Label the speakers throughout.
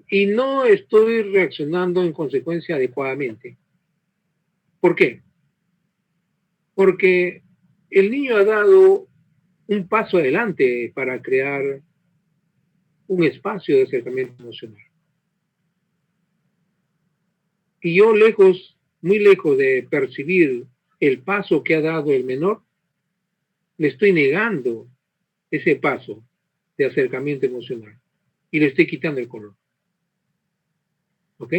Speaker 1: y no estoy reaccionando en consecuencia adecuadamente. ¿Por qué? Porque el niño ha dado un paso adelante para crear un espacio de acercamiento emocional. Y yo lejos, muy lejos de percibir el paso que ha dado el menor, le estoy negando ese paso de acercamiento emocional y le estoy quitando el color. ¿Ok?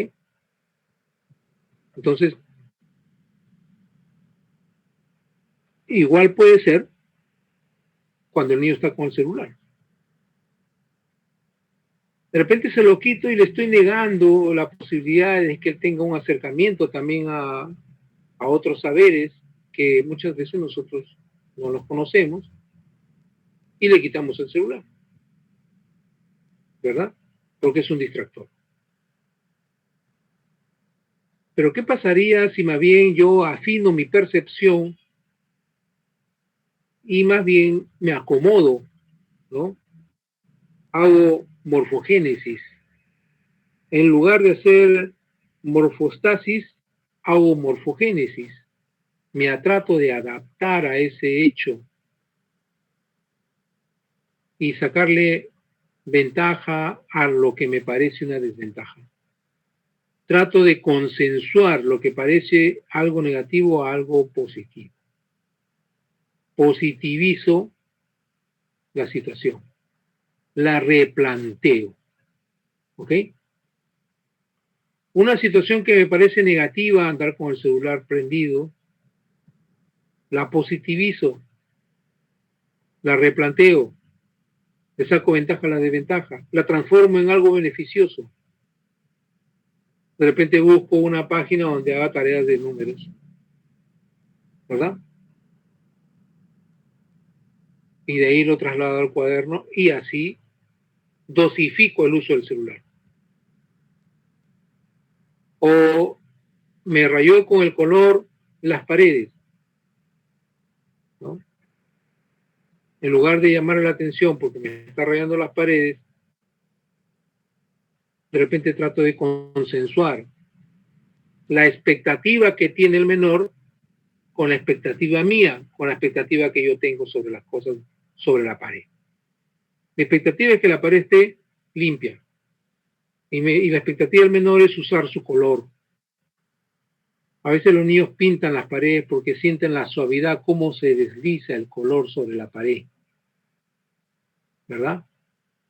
Speaker 1: Entonces, igual puede ser cuando el niño está con el celular. De repente se lo quito y le estoy negando la posibilidad de que él tenga un acercamiento también a otros saberes que muchas veces nosotros no los conocemos y le quitamos el celular, ¿verdad? Porque es un distractor. Pero ¿qué pasaría si más bien yo afino mi percepción y más bien me acomodo, ¿no? Hago morfogénesis. En lugar de hacer morfostasis, hago morfogénesis. Me trato de adaptar a ese hecho y sacarle ventaja a lo que me parece una desventaja. Trato de consensuar lo que parece algo negativo a algo positivo. Positivizo la situación, la replanteo, ¿ok? Una situación que me parece negativa, andar con el celular prendido, la positivizo, la replanteo, le saco ventaja a la desventaja, la transformo en algo beneficioso. De repente busco una página donde haga tareas de números, ¿verdad? Y de ahí lo traslado al cuaderno y así dosifico el uso del celular. O me rayó con el color las paredes, ¿no? En lugar de llamar la atención porque me está rayando las paredes, de repente trato de consensuar la expectativa que tiene el menor con la expectativa mía, con la expectativa que yo tengo sobre las cosas, sobre la pared. Mi expectativa es que la pared esté limpia. Y la expectativa del menor es usar su color. A veces los niños pintan las paredes porque sienten la suavidad, cómo se desliza el color sobre la pared, ¿verdad?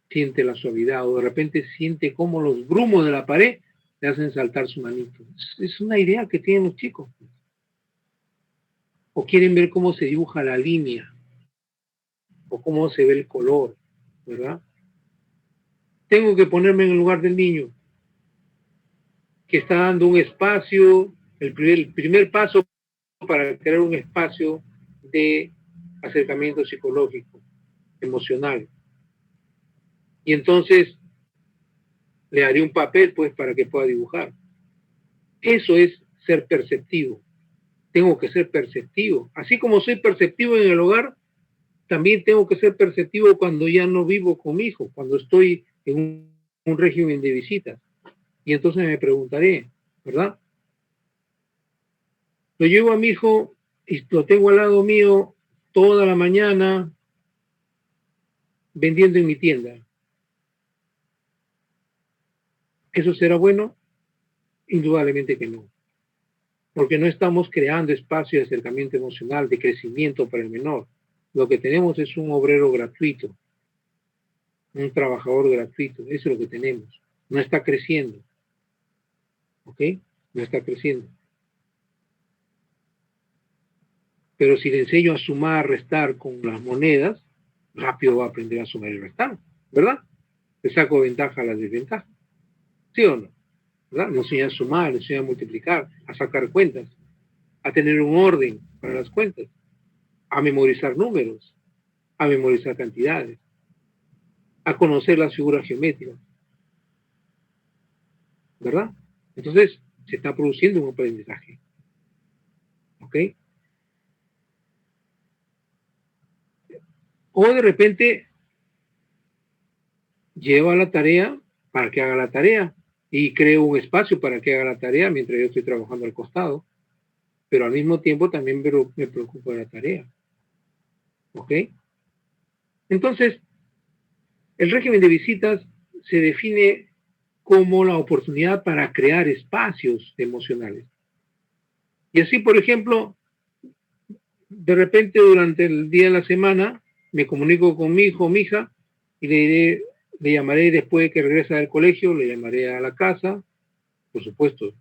Speaker 1: Siente la suavidad o de repente siente cómo los grumos de la pared le hacen saltar su manito. Es una idea que tienen los chicos. O quieren ver cómo se dibuja la línea o cómo se ve el color, ¿verdad? Tengo que ponerme en el lugar del niño que está dando un espacio, el primer paso para crear un espacio de acercamiento psicológico, emocional. Y entonces le haré un papel pues para que pueda dibujar. Eso es ser perceptivo. Tengo que ser perceptivo. Así como soy perceptivo en el hogar, también tengo que ser perceptivo cuando ya no vivo con mi hijo, cuando estoy en un régimen de visitas. Y entonces me preguntaré, ¿verdad? Lo llevo a mi hijo y lo tengo al lado mío toda la mañana vendiendo en mi tienda. ¿Eso será bueno? Indudablemente que no. Porque no estamos creando espacio de acercamiento emocional, de crecimiento para el menor. Lo que tenemos es un obrero gratuito, un trabajador gratuito. Eso es lo que tenemos. No está creciendo. ¿Ok? No está creciendo. Pero si le enseño a sumar, restar con las monedas, rápido va a aprender a sumar y restar, ¿verdad? Le saco ventaja a la desventaja. ¿Sí o no? ¿Verdad? Nos enseña a sumar, nos enseña a multiplicar, a sacar cuentas, a tener un orden para las cuentas, a memorizar números, a memorizar cantidades, a conocer las figuras geométricas, ¿verdad? Entonces, se está produciendo un aprendizaje. ¿Ok? O de repente lleva la tarea para que haga la tarea y creo un espacio para que haga la tarea mientras yo estoy trabajando al costado, pero al mismo tiempo también me preocupo de la tarea. ¿Ok? Entonces, el régimen de visitas se define como la oportunidad para crear espacios emocionales. Y así, por ejemplo, de repente durante el día de la semana me comunico con mi hijo o mi hija y le llamaré después de que regresa del colegio, le llamaré a la casa. Por supuesto,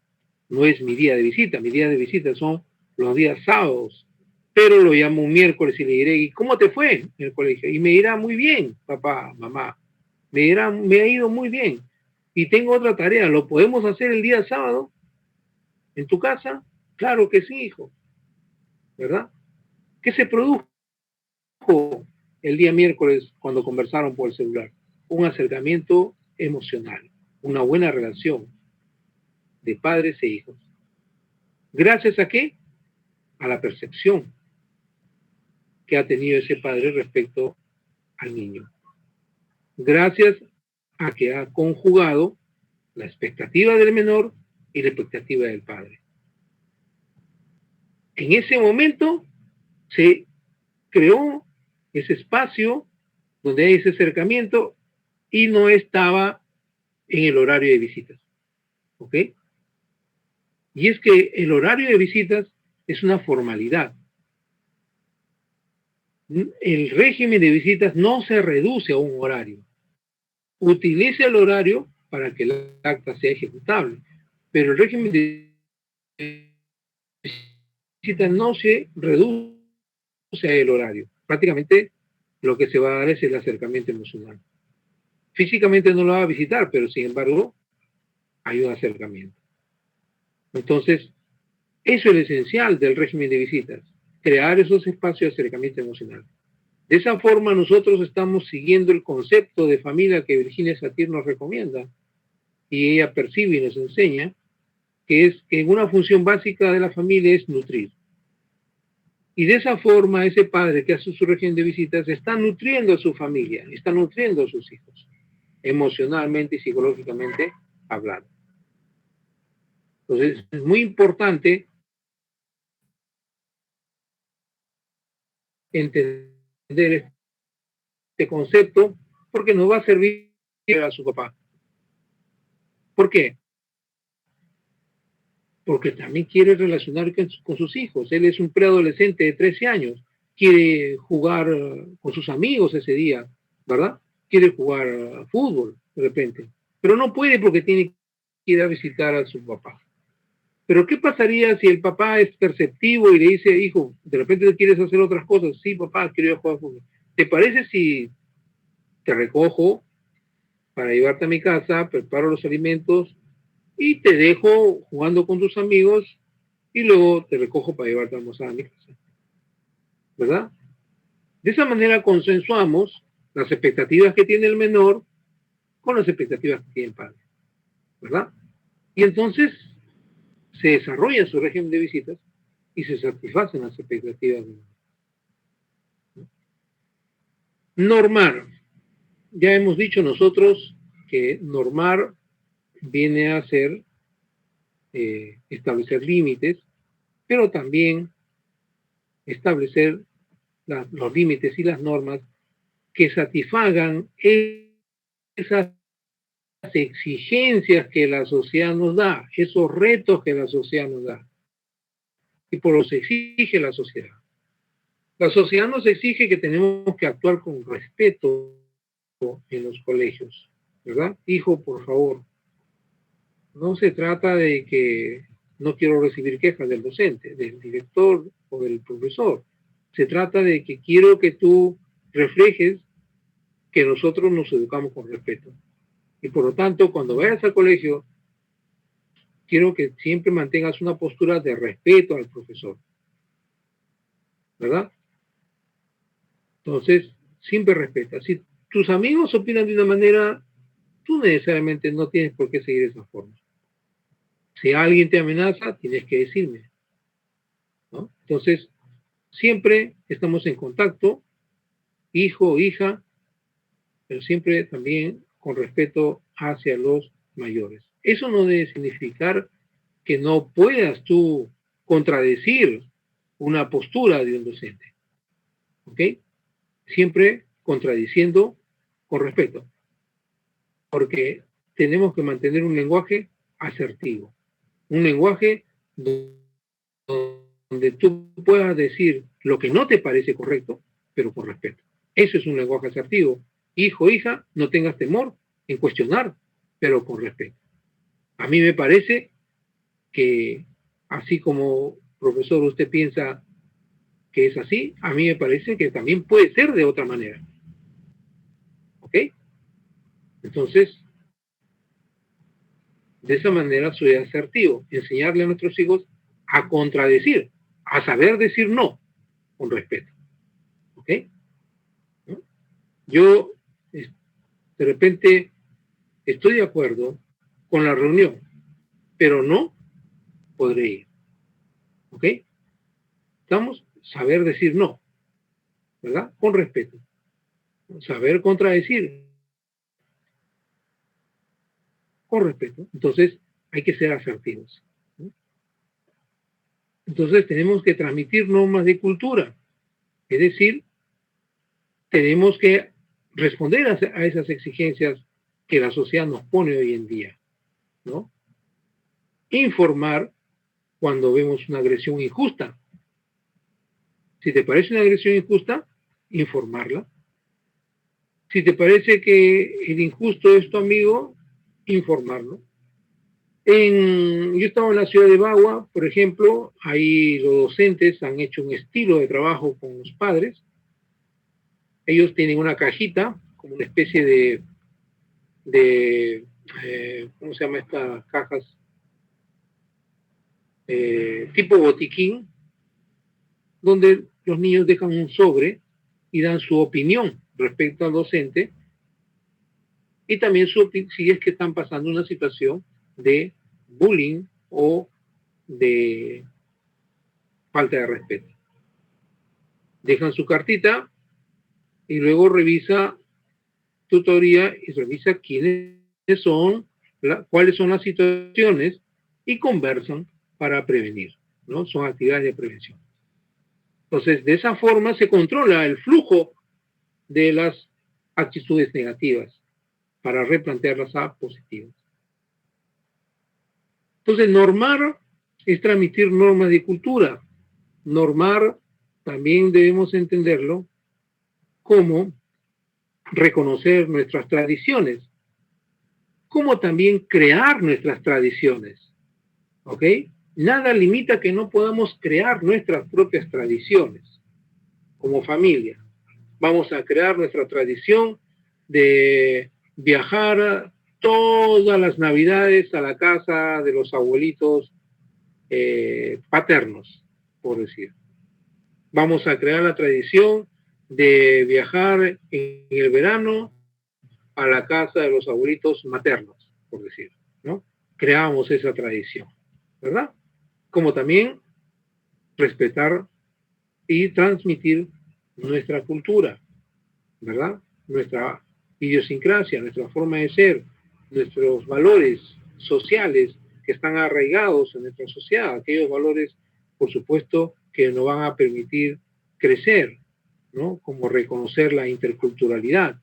Speaker 1: no es mi día de visita son los días sábados, pero lo llamo un miércoles y le diré, ¿y cómo te fue en el colegio? Y me dirá, muy bien, papá, mamá, me dirá, me ha ido muy bien. Y tengo otra tarea, ¿lo podemos hacer el día sábado en tu casa? Claro que sí, hijo, ¿verdad? ¿Qué se produjo el día miércoles cuando conversaron por el celular? Un acercamiento emocional, una buena relación de padres e hijos. ¿Gracias a qué? A la percepción que ha tenido ese padre respecto al niño. Gracias a que ha conjugado la expectativa del menor y la expectativa del padre. En ese momento se creó ese espacio donde hay ese acercamiento y no estaba en el horario de visitas. ¿Ok? Y es que el horario de visitas es una formalidad. El régimen de visitas no se reduce a un horario. Utiliza el horario para que el acta sea ejecutable, pero el régimen de visitas no se reduce al horario. Prácticamente lo que se va a dar es el acercamiento emocional. Físicamente no lo va a visitar, pero sin embargo hay un acercamiento. Entonces, eso es lo esencial del régimen de visitas, crear esos espacios de acercamiento emocional. De esa forma nosotros estamos siguiendo el concepto de familia que Virginia Satir nos recomienda y ella percibe y nos enseña, que es que una función básica de la familia es nutrir. Y de esa forma ese padre que hace su régimen de visitas está nutriendo a su familia, está nutriendo a sus hijos, emocionalmente y psicológicamente hablando. Entonces es muy importante entender este concepto porque nos va a servir a su papá. ¿Por qué? Porque también quiere relacionar con sus hijos. Él es un preadolescente de 13 años, quiere jugar con sus amigos ese día, ¿verdad? Quiere jugar fútbol de repente, pero no puede porque tiene que ir a visitar a su papá. Pero ¿qué pasaría si el papá es perceptivo y le dice, hijo, de repente quieres hacer otras cosas? Sí, papá, quiero ir a jugar fútbol. ¿Te parece si te recojo para llevarte a mi casa, preparo los alimentos y te dejo jugando con tus amigos y luego te recojo para llevarte a almorzar a mi casa? ¿Verdad? De esa manera consensuamos las expectativas que tiene el menor con las expectativas que tiene el padre. ¿Verdad? Y entonces se desarrolla su régimen de visitas y se satisfacen las expectativas del menor. Normar. Ya hemos dicho nosotros que normar viene a ser establecer límites, pero también establecer los límites y las normas que satisfagan esas exigencias que la sociedad nos da, esos retos que la sociedad nos da. Y por los exige la sociedad. La sociedad nos exige que tenemos que actuar con respeto en los colegios, ¿verdad? Hijo, por favor, no se trata de que no quiero recibir quejas del docente, del director o del profesor. Se trata de que quiero que tú reflejes que nosotros nos educamos con respeto. Y por lo tanto, cuando vayas al colegio, quiero que siempre mantengas una postura de respeto al profesor. ¿Verdad? Entonces, siempre respeta. Si tus amigos opinan de una manera, tú necesariamente no tienes por qué seguir esa forma. Si alguien te amenaza, tienes que decirme, ¿no? Entonces, siempre estamos en contacto, hijo o hija, pero siempre también con respeto hacia los mayores. Eso no debe significar que no puedas tú contradecir una postura de un docente, ¿ok? Siempre contradiciendo con respeto, porque tenemos que mantener un lenguaje asertivo, un lenguaje donde tú puedas decir lo que no te parece correcto, pero con respeto. Eso es un lenguaje asertivo. Hijo, hija, no tengas temor en cuestionar, pero con respeto. A mí me parece que, así como profesor usted piensa que es así, a mí me parece que también puede ser de otra manera. ¿Ok? Entonces, de esa manera soy asertivo, enseñarle a nuestros hijos a contradecir, a saber decir no, con respeto. ¿Ok? ¿No? Yo, de repente, estoy de acuerdo con la reunión, pero no podré ir. ¿Ok? Estamos, saber decir no, ¿verdad? Con respeto. Saber contradecir, con respeto. Entonces, hay que ser asertivos. ¿No? Entonces, tenemos que transmitir normas de cultura. Es decir, tenemos que responder a esas exigencias que la sociedad nos pone hoy en día, ¿no? Informar cuando vemos una agresión injusta. Si te parece una agresión injusta, informarla. Si te parece que el injusto es tu amigo, informarlo. Yo estaba en la ciudad de Bagua, por ejemplo, ahí los docentes han hecho un estilo de trabajo con los padres. Ellos tienen una cajita, como una especie ¿cómo se llama estas cajas? Tipo botiquín, donde los niños dejan un sobre y dan su opinión respecto al docente y también si es que están pasando una situación de bullying o de falta de respeto. Dejan su cartita y luego revisa tutoría y revisa quiénes son, cuáles son las situaciones y conversan para prevenir, ¿no? Son actividades de prevención. Entonces, de esa forma se controla el flujo de las actitudes negativas para replantearlas a positivas. Entonces, normar es transmitir normas de cultura. Normar también debemos entenderlo como reconocer nuestras tradiciones, como también crear nuestras tradiciones. ¿Ok? Nada limita que no podamos crear nuestras propias tradiciones como familia. Vamos a crear nuestra tradición de viajar todas las navidades a la casa de los abuelitos paternos, por decir. Vamos a crear la tradición de viajar en el verano a la casa de los abuelitos maternos, por decir, ¿no? Creamos esa tradición, ¿verdad? Como también respetar y transmitir nuestra cultura, ¿verdad? Nuestra idiosincrasia, nuestra forma de ser, nuestros valores sociales que están arraigados en nuestra sociedad, aquellos valores, por supuesto, que nos van a permitir crecer, ¿no? Como reconocer la interculturalidad,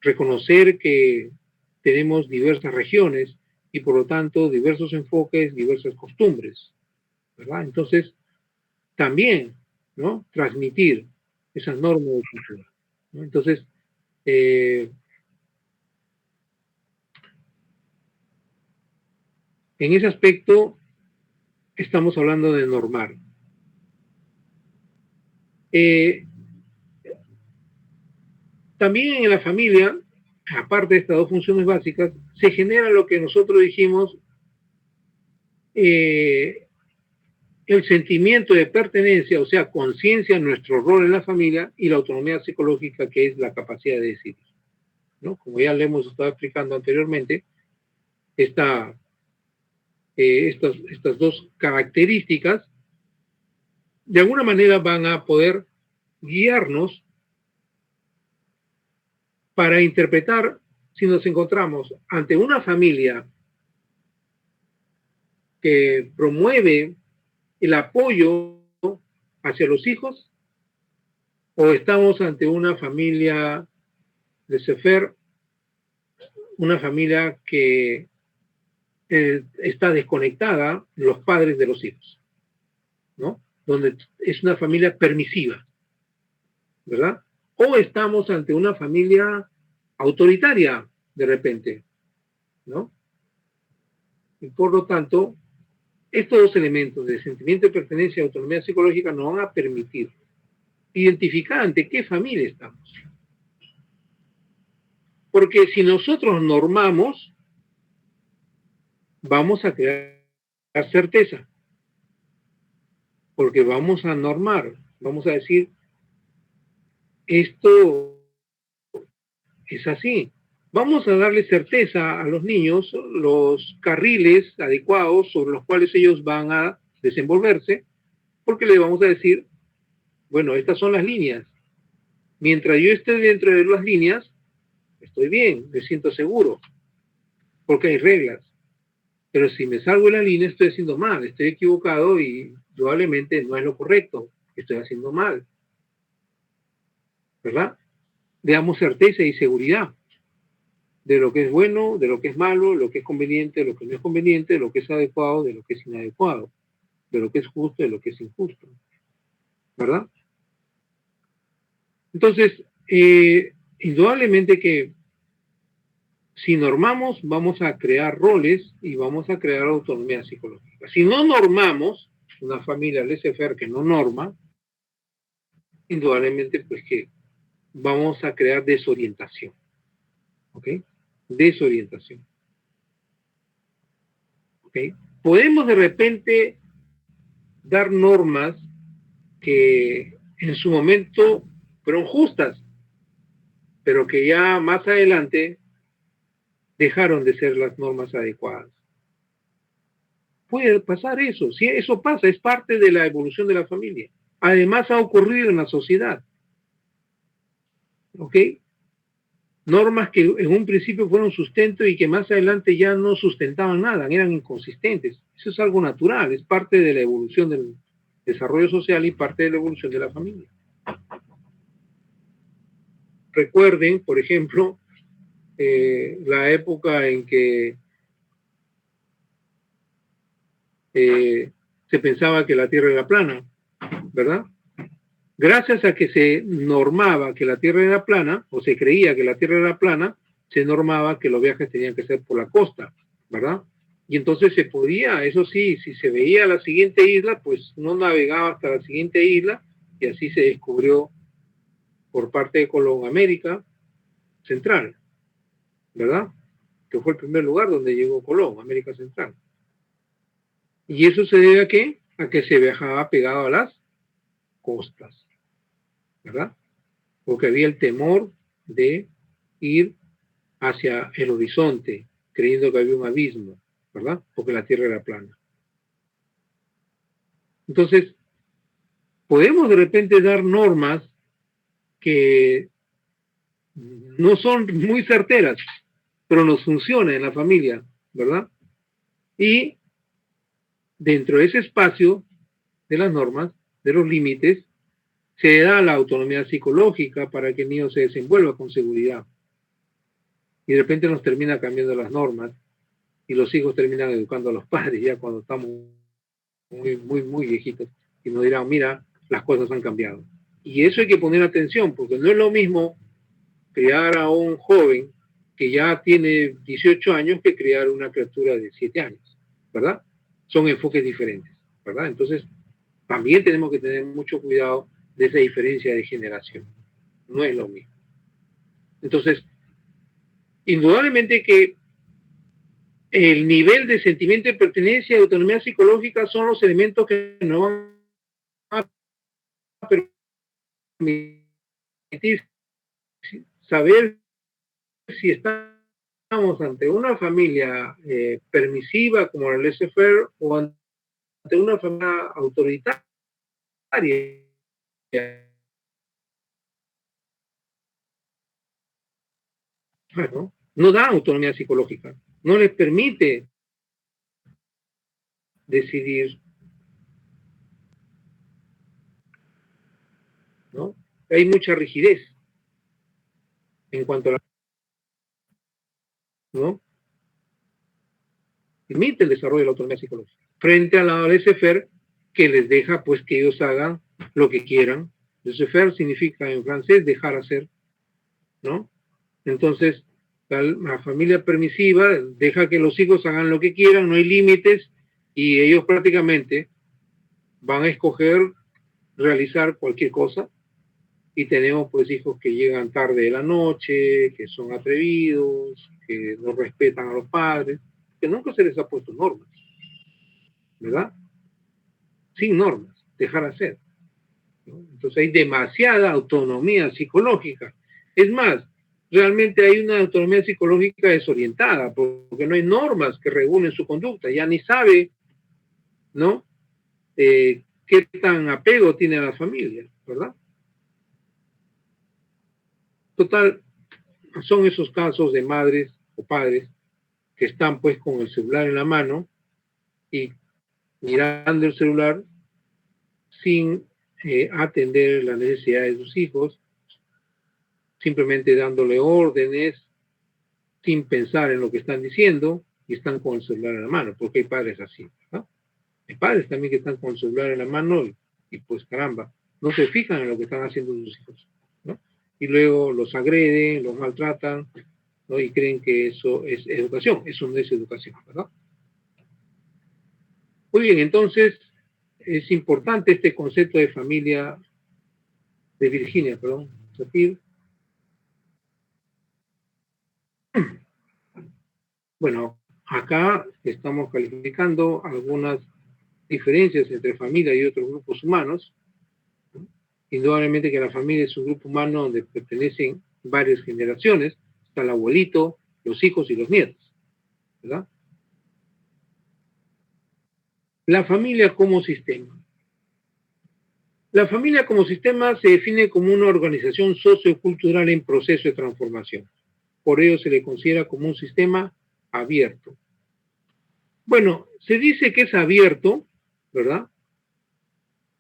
Speaker 1: reconocer que tenemos diversas regiones y por lo tanto diversos enfoques, diversas costumbres, ¿verdad? Entonces, también, ¿no? Transmitir esas normas de cultura, ¿no? Entonces, en ese aspecto estamos hablando de normar. También en la familia, aparte de estas dos funciones básicas, se genera lo que nosotros dijimos, el sentimiento de pertenencia, o sea, conciencia en nuestro rol en la familia y la autonomía psicológica, que es la capacidad de decidir, ¿no? Como ya le hemos estado explicando anteriormente, estas dos características de alguna manera van a poder guiarnos para interpretar si nos encontramos ante una familia que promueve el apoyo hacia los hijos, o estamos ante una familia de Sefer, una familia que está desconectada los padres de los hijos, ¿no? Donde es una familia permisiva, ¿verdad? O estamos ante una familia autoritaria de repente, ¿no? Y por lo tanto, estos dos elementos de sentimiento de pertenencia y autonomía psicológica nos van a permitir identificar ante qué familia estamos. Porque si nosotros normamos, vamos a crear certeza. Porque vamos a normar, vamos a decir, esto es así. Vamos a darle certeza a los niños, los carriles adecuados sobre los cuales ellos van a desenvolverse, porque le vamos a decir, bueno, estas son las líneas. Mientras yo esté dentro de las líneas, estoy bien, me siento seguro, porque hay reglas. Pero si me salgo de la línea, estoy haciendo mal, estoy equivocado y probablemente no es lo correcto, estoy haciendo mal. ¿Verdad? Damos certeza y seguridad de lo que es bueno, de lo que es malo, lo que es conveniente, lo que no es conveniente, de lo que es adecuado, de lo que es inadecuado, de lo que es justo, de lo que es injusto. ¿Verdad? Entonces, indudablemente que si normamos, vamos a crear roles y vamos a crear autonomía psicológica. Si no normamos, una familia laissez-faire que no norma, indudablemente pues que vamos a crear desorientación. ¿Ok? Desorientación. ¿Ok? Podemos de repente dar normas que en su momento fueron justas, pero que ya más adelante dejaron de ser las normas adecuadas. Puede pasar eso, sí, eso pasa, es parte de la evolución de la familia. Además ha ocurrido en la sociedad. ¿Ok? Normas que en un principio fueron sustento y que más adelante ya no sustentaban nada, eran inconsistentes. Eso es algo natural, es parte de la evolución del desarrollo social y parte de la evolución de la familia. Recuerden, por ejemplo, la época en que se pensaba que la Tierra era plana, ¿verdad? Gracias a que se normaba que la Tierra era plana, o se creía que la Tierra era plana, se normaba que los viajes tenían que ser por la costa, ¿verdad? Y entonces se podía, eso sí, si se veía la siguiente isla, pues no navegaba hasta la siguiente isla, y así se descubrió por parte de Colón América Central, ¿verdad? Que fue el primer lugar donde llegó Colón, América Central. ¿Y eso se debe a qué? A que se viajaba pegado a las costas, ¿verdad? Porque había el temor de ir hacia el horizonte, creyendo que había un abismo, ¿verdad? Porque la Tierra era plana. Entonces, podemos de repente dar normas que no son muy certeras, pero nos funcionan en la familia, ¿verdad? Y dentro de ese espacio de las normas, de los límites, se da la autonomía psicológica para que el niño se desenvuelva con seguridad. Y de repente nos termina cambiando las normas y los hijos terminan educando a los padres ya cuando estamos muy viejitos y nos dirán, mira, las cosas han cambiado. Y eso hay que poner atención porque no es lo mismo criar a un joven que ya tiene 18 años que criar una criatura de 7 años, ¿verdad? Son enfoques diferentes, ¿verdad? Entonces, también tenemos que tener mucho cuidado de esa diferencia de generación. No es lo mismo. Entonces, indudablemente que el nivel de sentimiento de pertenencia y autonomía psicológica son los elementos que nos van a permitir saber si estamos ante una familia permisiva como la laissez-faire o ante una familia autoritaria. Bueno, no da autonomía psicológica, no les permite decidir, ¿no? Hay mucha rigidez en cuanto a la, ¿no? Limita el desarrollo de la autonomía psicológica. Frente a la laissez-faire, que les deja pues que ellos hagan lo que quieran. Laissez-faire significa en francés dejar hacer, ¿no? Entonces, la familia permisiva deja que los hijos hagan lo que quieran, no hay límites, y ellos prácticamente van a escoger realizar cualquier cosa. Y tenemos pues hijos que llegan tarde de la noche, que son atrevidos, que no respetan a los padres, que nunca se les ha puesto normas, ¿verdad? Sin normas, dejar hacer, ¿no? Entonces hay demasiada autonomía psicológica. Es más, realmente hay una autonomía psicológica desorientada, porque no hay normas que regulen su conducta, ya ni sabe, ¿no? Qué tan apego tiene a la familia, ¿verdad? Total, son esos casos de madres o padres que están pues con el celular en la mano y mirando el celular sin atender las necesidades de sus hijos, simplemente dándole órdenes sin pensar en lo que están diciendo y están con el celular en la mano, porque hay padres así, ¿no? Hay padres también que están con el celular en la mano y pues caramba, no se fijan en lo que están haciendo sus hijos, ¿no? Y luego los agreden, los maltratan, ¿no? Y creen que eso es educación. Eso no es educación, ¿verdad? Muy bien, entonces es importante este concepto de familia de Virginia, perdón, Safir. Bueno, acá estamos calificando algunas diferencias entre familia y otros grupos humanos. Indudablemente que la familia es un grupo humano donde pertenecen varias generaciones, está el abuelito, los hijos y los nietos, ¿verdad? La familia como sistema. La familia como sistema se define como una organización sociocultural en proceso de transformación. Por ello se le considera como un sistema abierto. Bueno, se dice que es abierto, ¿verdad?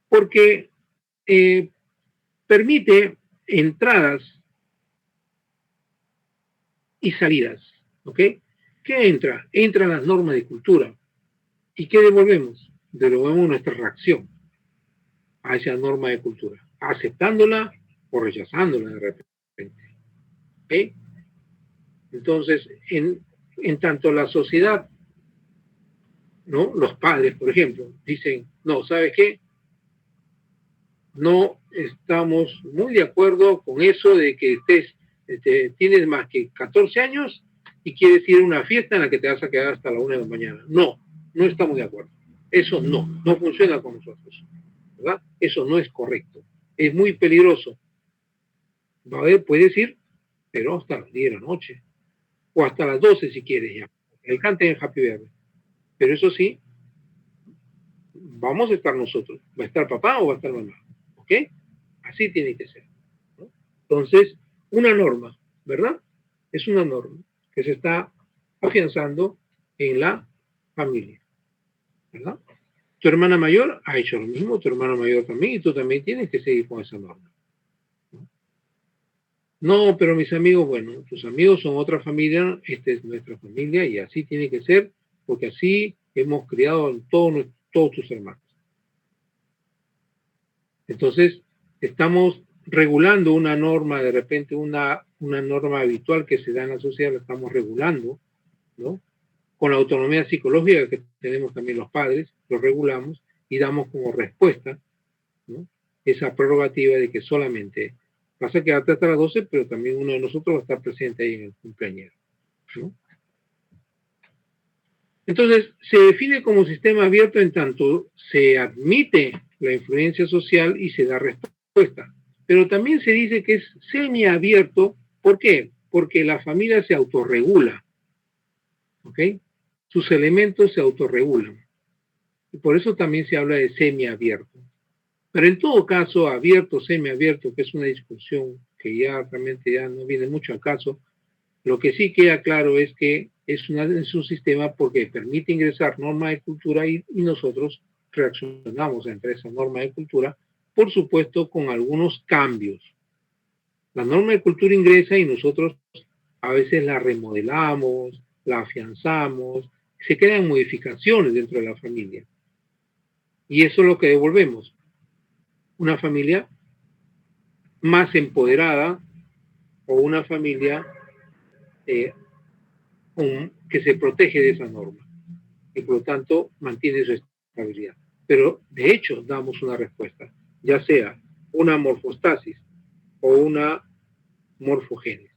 Speaker 1: Porque permite entradas y salidas, ¿ok? ¿Qué entra? Entran las normas de cultura. ¿Y qué devolvemos? Devolvemos nuestra reacción a esa norma de cultura, aceptándola o rechazándola de repente. ¿Ok? Entonces, en tanto la sociedad, ¿no? Los padres, por ejemplo, dicen, no, ¿sabes qué? No estamos muy de acuerdo con eso de que tienes más que 14 años y quieres ir a una fiesta en la que te vas a quedar hasta la 1 de la mañana. No, no estamos de acuerdo. Eso no funciona con nosotros, ¿verdad? Eso no es correcto. Es muy peligroso. Puedes ir, pero hasta las 10 de la noche, o hasta las 12 si quieres ya. El cante en Happy Verde. Pero eso sí, vamos a estar nosotros. ¿Va a estar papá o va a estar mamá? ¿Ok? Así tiene que ser, ¿no? Entonces, una norma, ¿verdad? Es una norma que se está afianzando en la familia, ¿verdad? Tu hermana mayor ha hecho lo mismo, tu hermano mayor también, y tú también tienes que seguir con esa norma. No, pero mis amigos, bueno, tus amigos son otra familia, esta es nuestra familia y así tiene que ser, porque así hemos criado a todos tus hermanos. Entonces, estamos regulando una norma, de repente una norma habitual que se da en la sociedad, la estamos regulando, ¿no? Con la autonomía psicológica que tenemos también los padres, lo regulamos y damos como respuesta, ¿no? Esa prerrogativa de que solamente vas a quedarte hasta las 12, pero también uno de nosotros va a estar presente ahí en el cumpleaños, ¿no? Entonces, se define como sistema abierto en tanto se admite la influencia social y se da respuesta. Pero también se dice que es semiabierto. ¿Por qué? Porque la familia se autorregula, ¿ok? Sus elementos se autorregulan. Y por eso también se habla de semiabierto. Pero en todo caso, abierto, semiabierto, que es una discusión que ya realmente ya no viene mucho al caso, Lo que sí queda claro es que es un sistema porque permite ingresar normas de cultura y nosotros reaccionamos entre esa norma de cultura, por supuesto con algunos cambios. La norma de cultura ingresa y nosotros a veces la remodelamos, la afianzamos, se crean modificaciones dentro de la familia. Y eso es lo que devolvemos. Una familia más empoderada o una familia eh, que se protege de esa norma y por lo tanto mantiene su estabilidad. Pero de hecho damos una respuesta, ya sea una morfostasis o una morfogénesis,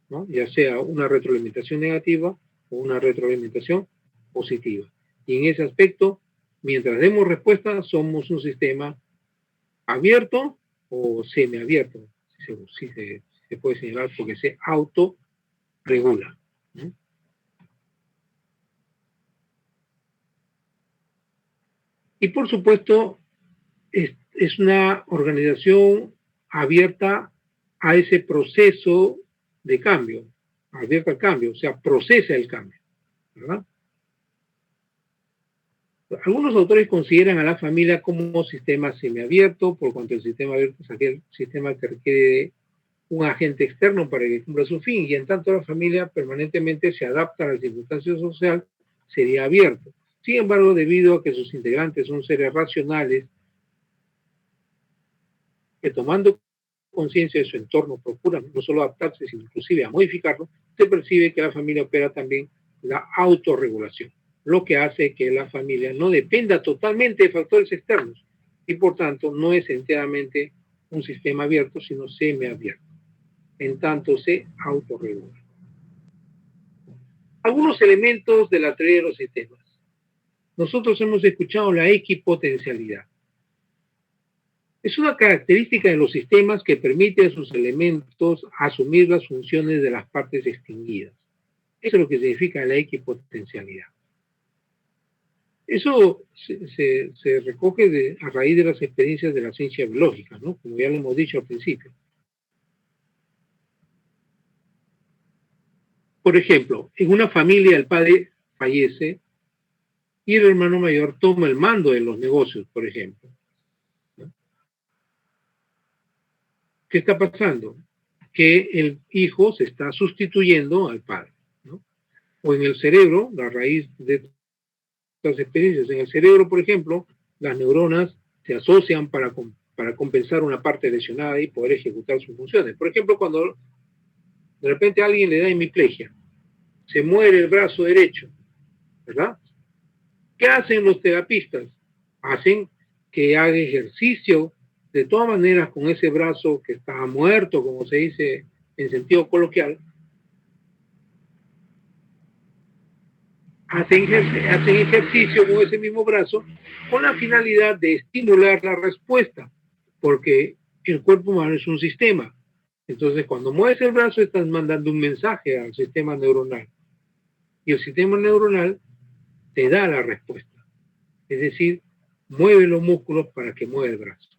Speaker 1: ¿no? Ya sea una retroalimentación negativa o una retroalimentación positiva. Y en ese aspecto, mientras demos respuesta, somos un sistema abierto o semiabierto, si se puede señalar, porque se autorregula, ¿no? Y por supuesto, es una organización abierta a ese proceso de cambio, abierta al cambio, o sea, procesa el cambio, ¿verdad? Algunos autores consideran a la familia como sistema semiabierto, por cuanto el sistema abierto es aquel sistema que requiere un agente externo para que cumpla su fin, y en tanto la familia permanentemente se adapta a las circunstancias sociales, sería abierto. Sin embargo, debido a que sus integrantes son seres racionales, que tomando conciencia de su entorno procuran no solo adaptarse, sino inclusive a modificarlo, se percibe que la familia opera también la autorregulación, lo que hace que la familia no dependa totalmente de factores externos y por tanto no es enteramente un sistema abierto, sino semiabierto, en tanto se autorregula. Algunos elementos de la teoría de los sistemas. Nosotros hemos escuchado la equipotencialidad. Es una característica de los sistemas que permite a sus elementos asumir las funciones de las partes extinguidas. Eso es lo que significa la equipotencialidad. Eso se recoge a raíz de las experiencias de la ciencia biológica, ¿no? Como ya lo hemos dicho al principio. Por ejemplo, en una familia el padre fallece y el hermano mayor toma el mando de los negocios, por ejemplo. ¿Qué está pasando? Que el hijo se está sustituyendo al padre, ¿no? O en el cerebro, la raíz de estas experiencias. En el cerebro, por ejemplo, las neuronas se asocian para compensar una parte lesionada y poder ejecutar sus funciones. Por ejemplo, cuando de repente a alguien le da hemiplegia, se muere el brazo derecho, ¿verdad? ¿Qué hacen los terapistas? Hacen que haga ejercicio de todas maneras con ese brazo que está muerto, como se dice en sentido coloquial. Hacen ejercicio con ese mismo brazo con la finalidad de estimular la respuesta, porque el cuerpo humano es un sistema. Entonces, cuando mueves el brazo, estás mandando un mensaje al sistema neuronal. Y el sistema neuronal te da la respuesta. Es decir, mueve los músculos para que mueva el brazo,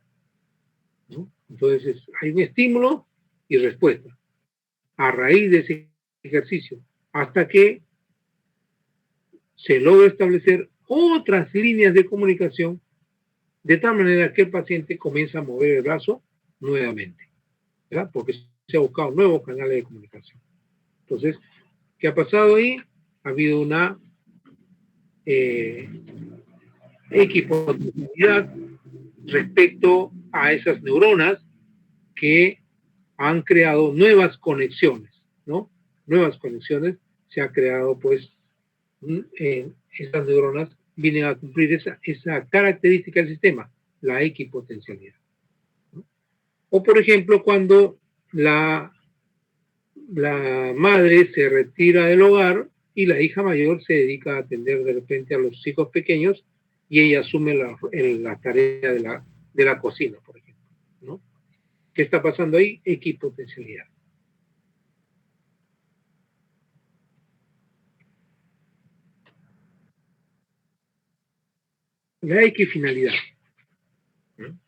Speaker 1: ¿no? Entonces, hay un estímulo y respuesta a raíz de ese ejercicio, hasta que se logra establecer otras líneas de comunicación de tal manera que el paciente comienza a mover el brazo nuevamente, ¿verdad? Porque se ha buscado nuevos canales de comunicación. Entonces, ¿qué ha pasado ahí? Ha habido una equipotencialidad respecto a esas neuronas que han creado nuevas conexiones, ¿no? Nuevas conexiones se ha creado, pues, esas neuronas vienen a cumplir esa característica del sistema, la equipotencialidad, ¿no? O, por ejemplo, cuando la madre se retira del hogar y la hija mayor se dedica a atender de repente a los hijos pequeños y ella asume la tarea de la cocina, por ejemplo, ¿no? ¿Qué está pasando ahí? Equipotencialidad. La equifinalidad, ¿no?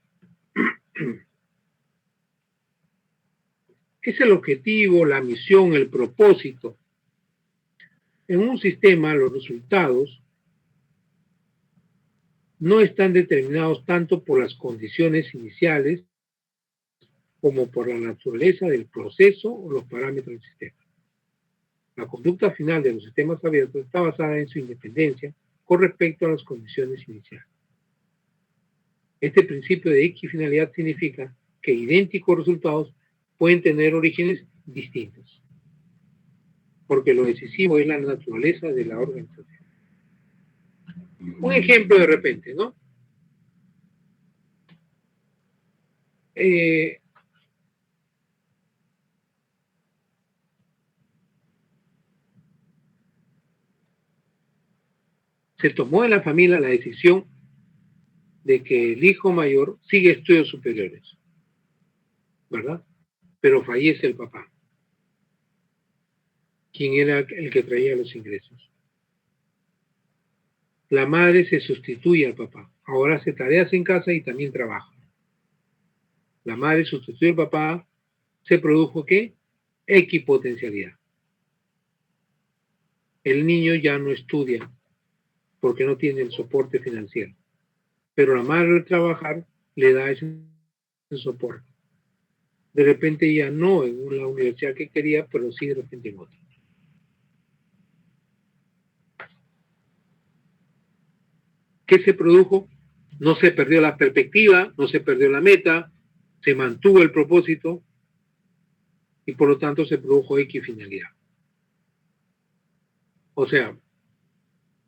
Speaker 1: ¿Qué es el objetivo, la misión, el propósito? En un sistema, los resultados no están determinados tanto por las condiciones iniciales como por la naturaleza del proceso o los parámetros del sistema. La conducta final de los sistemas abiertos está basada en su independencia con respecto a las condiciones iniciales. Este principio de equifinalidad significa que idénticos resultados pueden tener orígenes distintos, porque lo decisivo es la naturaleza de la organización. Un ejemplo de repente, ¿no? Se tomó en la familia la decisión de que el hijo mayor sigue estudios superiores, ¿verdad? Pero fallece el papá, quien era el que traía los ingresos. La madre se sustituye al papá, ahora hace tareas en casa y también trabaja. La madre sustituye al papá, se produjo ¿qué? Equipotencialidad. El niño ya no estudia porque no tiene el soporte financiero, pero la madre al trabajar le da ese soporte. De repente ya no en la universidad que quería, pero sí de repente en otra. ¿Qué se produjo? No se perdió la perspectiva, no se perdió la meta, se mantuvo el propósito y por lo tanto se produjo equifinalidad. O sea,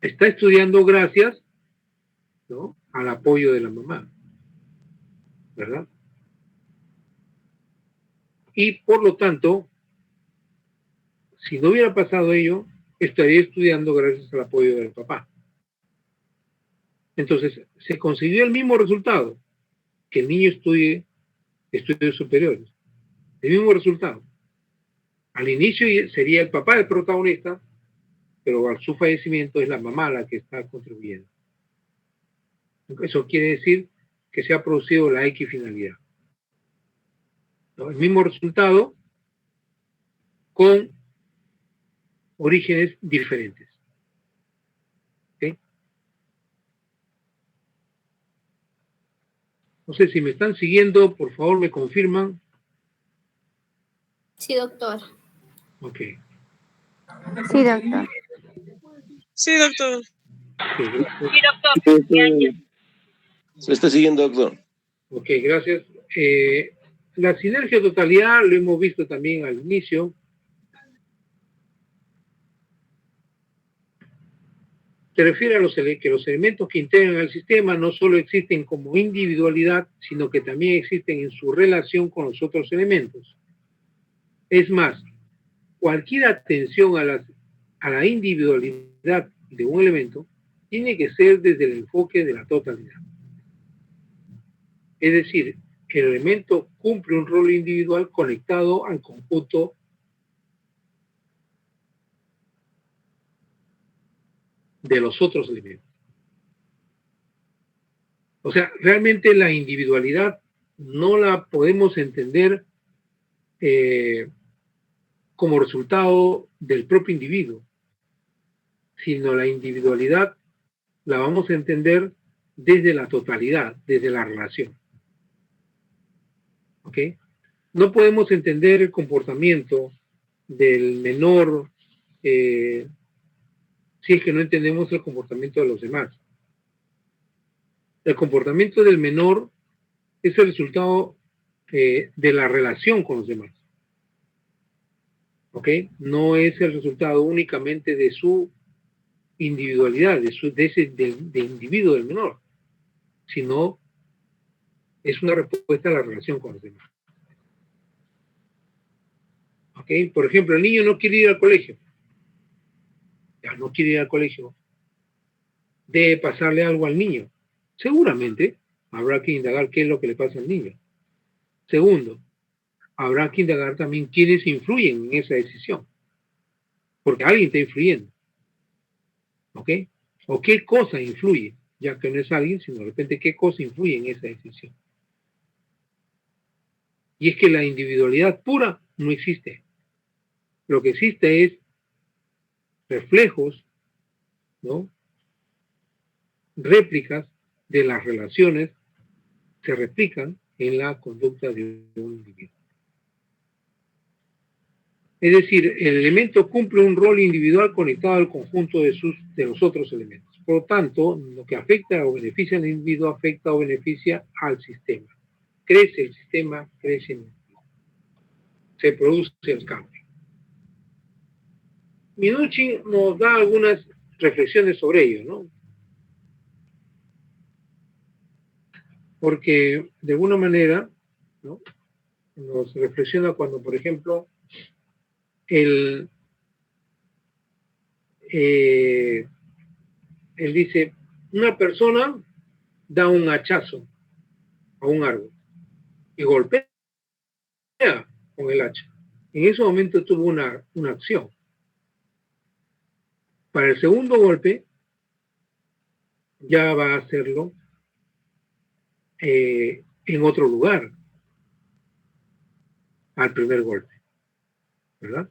Speaker 1: está estudiando gracias, ¿no?, al apoyo de la mamá, ¿verdad? Y por lo tanto, si no hubiera pasado ello, estaría estudiando gracias al apoyo del papá. Entonces, se consiguió el mismo resultado, que el niño estudie estudios superiores. El mismo resultado. Al inicio sería el papá el protagonista, pero a su fallecimiento es la mamá la que está contribuyendo. Eso quiere decir que se ha producido la equifinalidad, ¿no? El mismo resultado con orígenes diferentes. ¿Okay? No sé si me están siguiendo, por favor me confirman.
Speaker 2: Sí, doctor.
Speaker 1: Ok.
Speaker 3: Sí, doctor.
Speaker 4: Sí, doctor.
Speaker 1: Okay, gracias.
Speaker 4: Sí, doctor.
Speaker 5: Se está siguiendo, doctor.
Speaker 1: Ok, gracias. La sinergia totalidad lo hemos visto también al inicio. Se refiere a que los elementos que integran al sistema no solo existen como individualidad, sino que también existen en su relación con los otros elementos. Es más, cualquier atención a la individualidad de un elemento tiene que ser desde el enfoque de la totalidad. Es decir, que el elemento cumple un rol individual conectado al conjunto de los otros elementos. O sea, realmente la individualidad no la podemos entender como resultado del propio individuo, sino la individualidad la vamos a entender desde la totalidad, desde la relación. ¿Ok? No podemos entender el comportamiento del menor si es que no entendemos el comportamiento de los demás. El comportamiento del menor es el resultado de la relación con los demás. ¿Ok? No es el resultado únicamente de su individualidad, de individuo del menor, sino es una respuesta a la relación con los demás. ¿Ok? Por ejemplo, el niño no quiere ir al colegio. Ya no quiere ir al colegio. Debe pasarle algo al niño. Seguramente habrá que indagar qué es lo que le pasa al niño. Segundo, habrá que indagar también quiénes influyen en esa decisión. Porque alguien está influyendo. ¿Ok? O qué cosa influye, ya que no es alguien, sino de repente qué cosa influye en esa decisión. Y es que la individualidad pura no existe. Lo que existe es reflejos, ¿no? Réplicas de las relaciones se replican en la conducta de un individuo. Es decir, el elemento cumple un rol individual conectado al conjunto de los otros elementos. Por lo tanto, lo que afecta o beneficia al individuo afecta o beneficia al sistema. Crece el sistema, crece el individuo. Se produce el cambio. Minuchin nos da algunas reflexiones sobre ello, ¿no? Porque de alguna manera, ¿no?, nos reflexiona cuando, por ejemplo, él dice, una persona da un hachazo a un árbol y golpea con el hacha. En ese momento tuvo una acción. Para el segundo golpe, ya va a hacerlo en otro lugar al primer golpe, ¿verdad?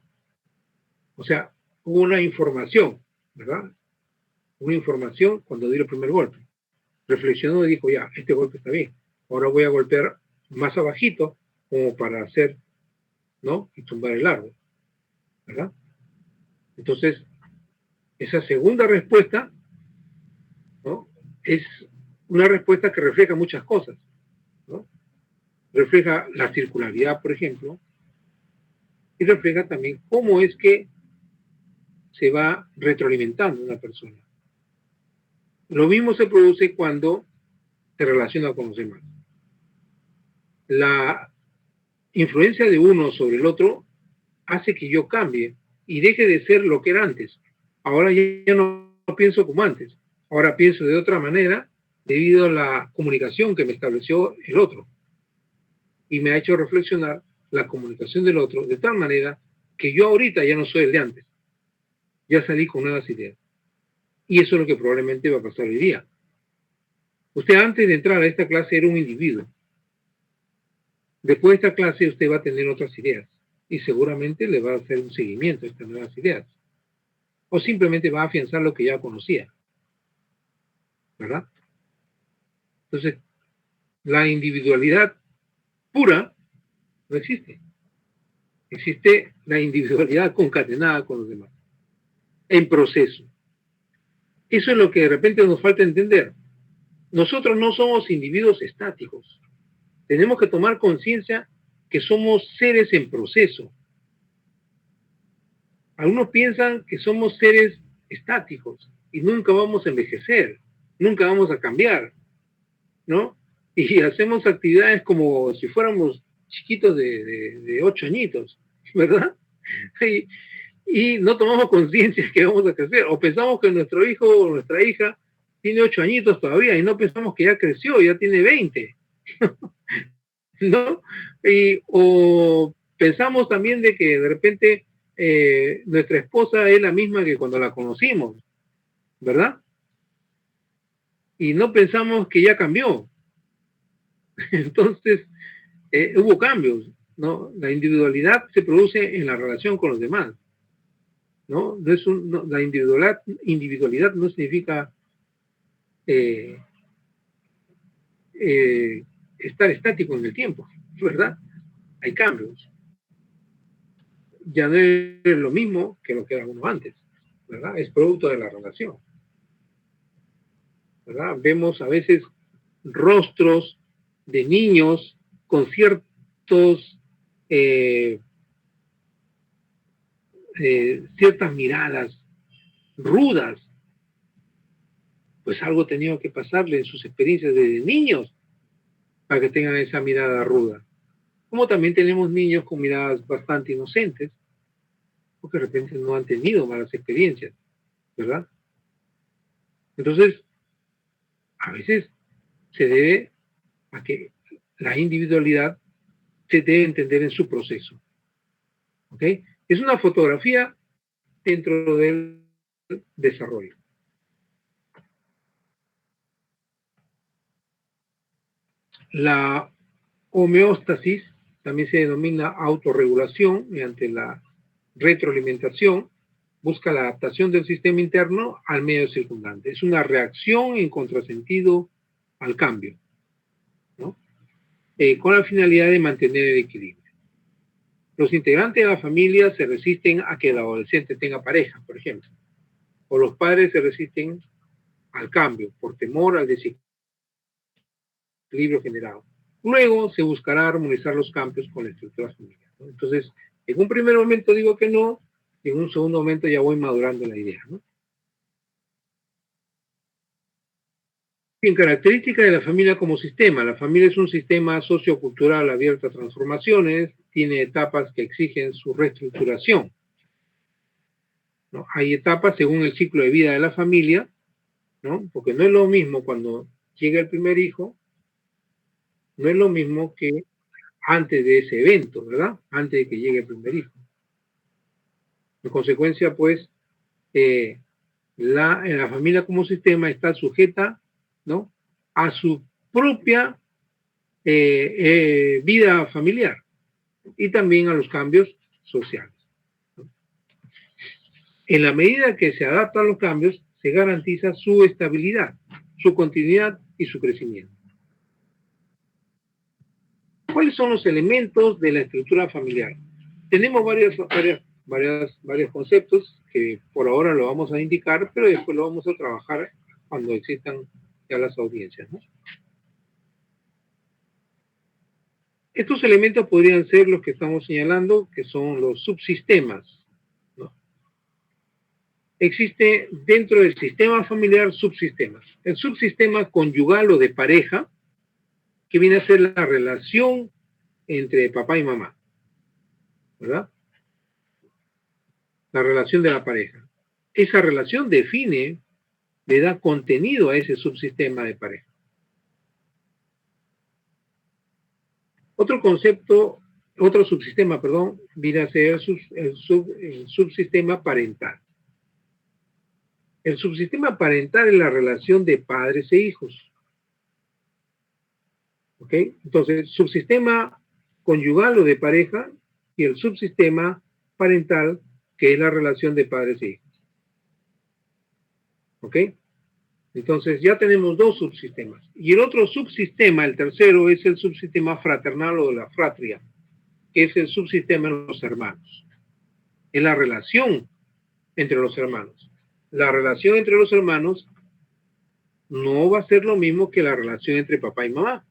Speaker 1: O sea, hubo una información, ¿verdad? Una información cuando dio el primer golpe. Reflexionó y dijo, ya, este golpe está bien. Ahora voy a golpear más abajito como para hacer, ¿no?, y tumbar el árbol, ¿verdad? Entonces, esa segunda respuesta, ¿no?, es una respuesta que refleja muchas cosas, ¿no? Refleja la circularidad, por ejemplo, y refleja también cómo es que se va retroalimentando una persona. Lo mismo se produce cuando se relaciona con los demás. La influencia de uno sobre el otro hace que yo cambie y deje de ser lo que era antes. Ahora ya no pienso como antes. Ahora pienso de otra manera debido a la comunicación que me estableció el otro. Y me ha hecho reflexionar la comunicación del otro de tal manera que yo ahorita ya no soy el de antes. Ya salí con nuevas ideas. Y eso es lo que probablemente va a pasar hoy día. Usted antes de entrar a esta clase era un individuo. Después de esta clase usted va a tener otras ideas y seguramente le va a hacer un seguimiento a estas nuevas ideas. O simplemente va a afianzar lo que ya conocía. ¿Verdad? Entonces, la individualidad pura no existe. Existe la individualidad concatenada con los demás, en proceso. Eso es lo que de repente nos falta entender. Nosotros no somos individuos estáticos. Tenemos que tomar conciencia que somos seres en proceso. Algunos piensan que somos seres estáticos y nunca vamos a envejecer, nunca vamos a cambiar, ¿no? Y hacemos actividades como si fuéramos chiquitos de 8 añitos, ¿verdad? Y no tomamos conciencia que vamos a crecer, o pensamos que nuestro hijo o nuestra hija tiene 8 añitos todavía y no pensamos que ya creció, ya tiene 20, ¿no? O pensamos también de que de repente nuestra esposa es la misma que cuando la conocimos, ¿verdad? Y no pensamos que ya cambió. Entonces, hubo cambios, ¿no? La individualidad se produce en la relación con los demás, ¿no? La individualidad no significa estar estático en el tiempo, ¿verdad? Hay cambios. Ya no es lo mismo que lo que era uno antes, ¿verdad? Es producto de la relación, ¿verdad? Vemos a veces rostros de niños con ciertas miradas rudas, pues algo ha tenido que pasarle en sus experiencias desde niños para que tengan esa mirada ruda. Como también tenemos niños con miradas bastante inocentes, porque de repente no han tenido malas experiencias, ¿verdad? Entonces, a veces se debe a que la individualidad se debe entender en su proceso, ¿ok? Es una fotografía dentro del desarrollo. La homeostasis también se denomina autorregulación mediante la retroalimentación, busca la adaptación del sistema interno al medio circundante. Es una reacción en contrasentido al cambio, ¿no? Con la finalidad de mantener el equilibrio. Los integrantes de la familia se resisten a que el adolescente tenga pareja, por ejemplo, o los padres se resisten al cambio por temor al desequilibrio generado. Luego se buscará armonizar los cambios con la estructura familiar, ¿no? Entonces, en un primer momento digo que no, y en un segundo momento ya voy madurando la idea, ¿no? En característica de la familia como sistema. La familia es un sistema sociocultural abierto a transformaciones, tiene etapas que exigen su reestructuración, ¿no? Hay etapas según el ciclo de vida de la familia, ¿no? Porque no es lo mismo cuando llega el primer hijo, no es lo mismo que antes de ese evento, ¿verdad? Antes de que llegue el primer hijo. En consecuencia, pues, la familia como sistema está sujeta, ¿no?, a su propia vida familiar y también a los cambios sociales. En la medida que se adapta a los cambios, se garantiza su estabilidad, su continuidad y su crecimiento. ¿Cuáles son los elementos de la estructura familiar? Tenemos varios conceptos que por ahora lo vamos a indicar, pero después lo vamos a trabajar cuando existan ya las audiencias, ¿no? Estos elementos podrían ser los que estamos señalando, que son los subsistemas, ¿no? Existe dentro del sistema familiar subsistemas. El subsistema conyugal o de pareja, que viene a ser la relación entre papá y mamá, ¿verdad? La relación de la pareja. Esa relación define, le da contenido a ese subsistema de pareja. Otro subsistema, viene a ser el subsistema parental. El subsistema parental es la relación de padres e hijos. ¿Ok? Entonces, subsistema conyugal o de pareja y el subsistema parental, que es la relación de padres e hijos. ¿Ok? Entonces, ya tenemos dos subsistemas. Y el otro subsistema, el tercero, es el subsistema fraternal o de la fratria, que es el subsistema de los hermanos. Es la relación entre los hermanos. La relación entre los hermanos no va a ser lo mismo que la relación entre papá y mamá,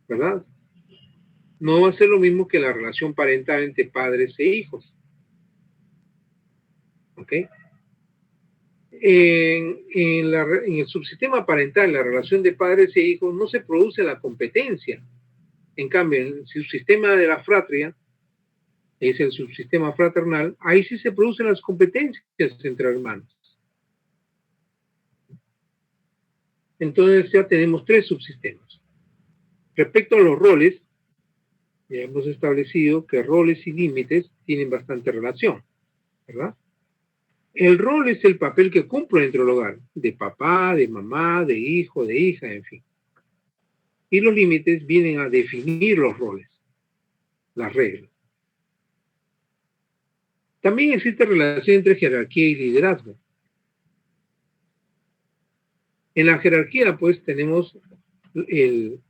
Speaker 1: ¿verdad? No va a ser lo mismo que la relación parental entre padres e hijos. ¿Ok? En el subsistema parental, la relación de padres e hijos, no se produce la competencia. En cambio, en el subsistema de la fratria, es el subsistema fraternal, ahí sí se producen las competencias entre hermanos. Entonces ya tenemos tres subsistemas. Respecto a los roles, ya hemos establecido que roles y límites tienen bastante relación, ¿verdad? El rol es el papel que cumple dentro del hogar, de papá, de mamá, de hijo, de hija, en fin. Y los límites vienen a definir los roles, las reglas. También existe relación entre jerarquía y liderazgo. En la jerarquía, pues, tenemos el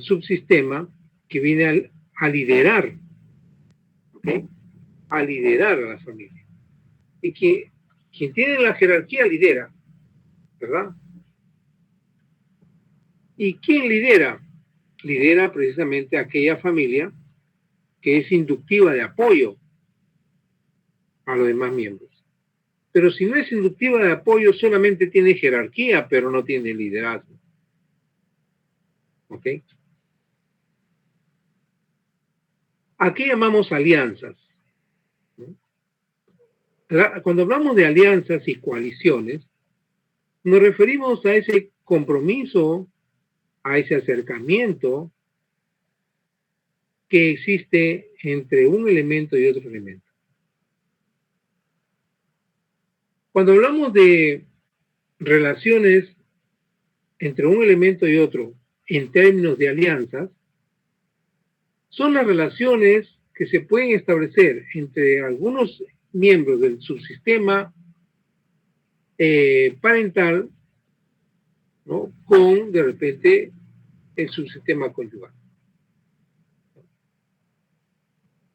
Speaker 1: subsistema que viene a liderar, ¿okay?, a liderar a la familia. Y que quien tiene la jerarquía lidera, ¿verdad? ¿Y quién lidera? Lidera precisamente aquella familia que es inductiva de apoyo a los demás miembros. Pero si no es inductiva de apoyo, solamente tiene jerarquía, pero no tiene liderazgo. ¿Ok? ¿A qué llamamos alianzas? Cuando hablamos de alianzas y coaliciones, nos referimos a ese compromiso, a ese acercamiento que existe entre un elemento y otro elemento. Cuando hablamos de relaciones entre un elemento y otro en términos de alianzas, son las relaciones que se pueden establecer entre algunos miembros del subsistema parental, ¿no? Con, de repente, el subsistema conyugal.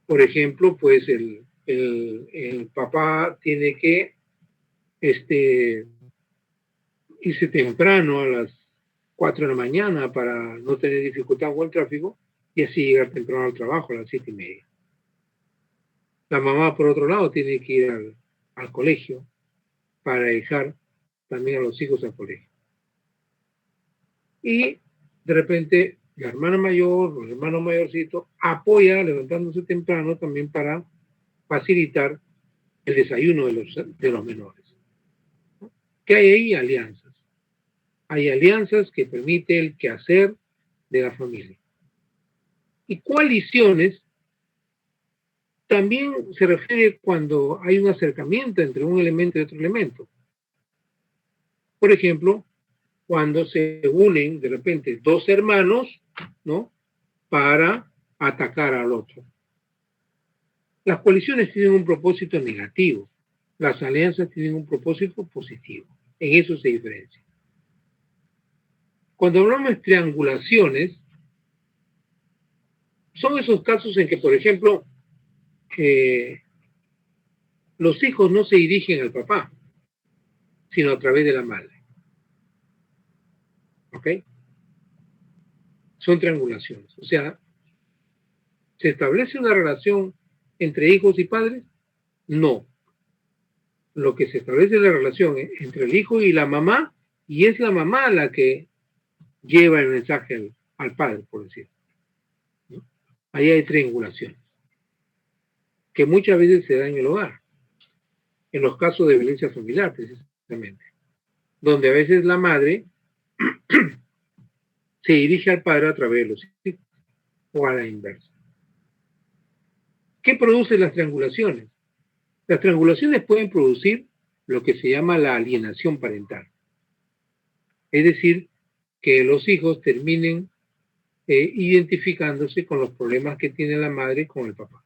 Speaker 1: Por ejemplo, pues el papá tiene que irse temprano a las 4 de la mañana para no tener dificultad con el tráfico y así llegar temprano al trabajo a las 7:30. La mamá, por otro lado, tiene que ir al colegio para dejar también a los hijos al colegio. Y de repente la hermana mayor o el hermano mayorcito apoya levantándose temprano también para facilitar el desayuno de los menores. ¿Qué hay ahí? Alianzas. Hay alianzas que permiten el quehacer de la familia. Y coaliciones también se refiere cuando hay un acercamiento entre un elemento y otro elemento. Por ejemplo, cuando se unen de repente dos hermanos, ¿no? Para atacar al otro. Las coaliciones tienen un propósito negativo. Las alianzas tienen un propósito positivo. En eso se diferencia. Cuando hablamos de triangulaciones, son esos casos en que, por ejemplo, los hijos no se dirigen al papá, sino a través de la madre. ¿Ok? Son triangulaciones. O sea, ¿se establece una relación entre hijos y padres? No. Lo que se establece es la relación entre el hijo y la mamá, y es la mamá la que lleva el mensaje al padre, por decir. ¿No? Ahí hay triangulaciones, que muchas veces se da en el hogar, en los casos de violencia familiar, precisamente, donde a veces la madre se dirige al padre a través de los hijos, o a la inversa. ¿Qué producen las triangulaciones? Las triangulaciones pueden producir lo que se llama la alienación parental. Es decir, que los hijos terminen identificándose con los problemas que tiene la madre con el papá.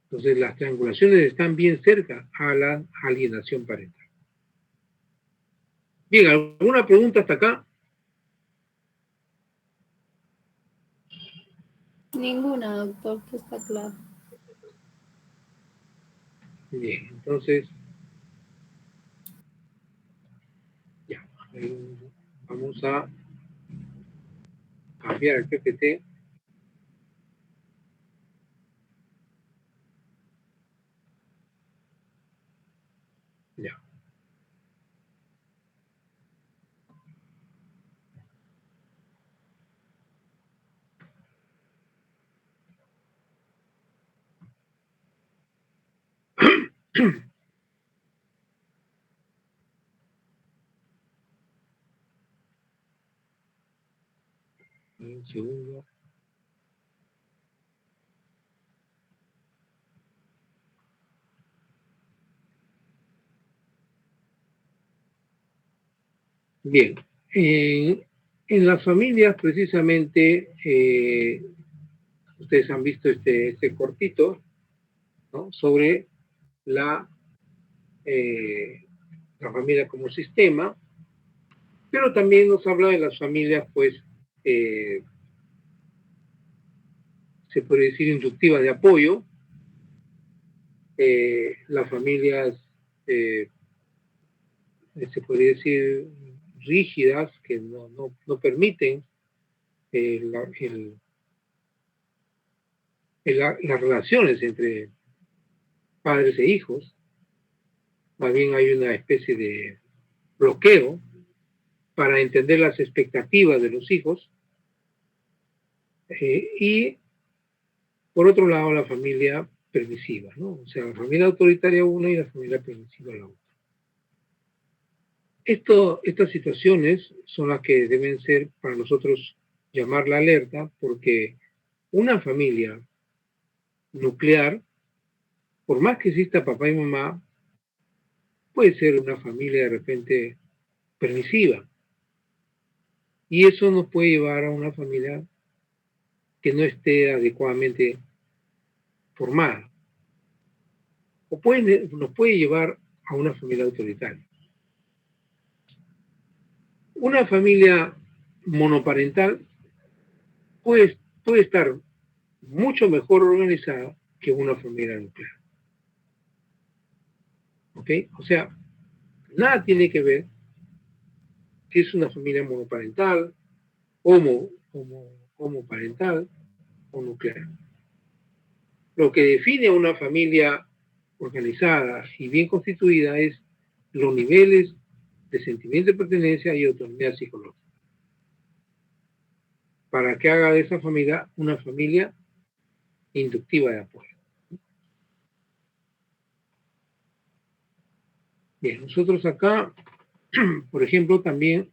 Speaker 1: Entonces, las triangulaciones están bien cerca a la alienación parental. Bien, ¿alguna pregunta hasta acá?
Speaker 3: Ninguna, doctor, que está claro.
Speaker 1: Bien, entonces, ya, vamos a cambiar el PPT. Ya. Un segundo. Bien, en las familias precisamente, ustedes han visto este cortito, ¿no? Sobre la familia como sistema, pero también nos habla de las familias, pues, se puede decir inductivas de apoyo, las familias, se podría decir rígidas, que no permiten las relaciones entre padres e hijos. Más bien hay una especie de bloqueo para entender las expectativas de los hijos. Y por otro lado, la familia permisiva, ¿no? O sea, la familia autoritaria una y la familia permisiva la otra. Estas situaciones son las que deben ser para nosotros llamar la alerta, porque una familia nuclear, por más que exista papá y mamá, puede ser una familia de repente permisiva. Y eso nos puede llevar a una familia que no esté adecuadamente formada. O nos puede llevar a una familia autoritaria. Una familia monoparental puede estar mucho mejor organizada que una familia nuclear. ¿Ok? O sea, nada tiene que ver si es una familia monoparental, homoparental o nuclear. Lo que define a una familia organizada y bien constituida es los niveles de sentimiento de pertenencia y autonomía psicológica. Para que haga de esa familia una familia inductiva de apoyo. Bien, nosotros acá, por ejemplo, también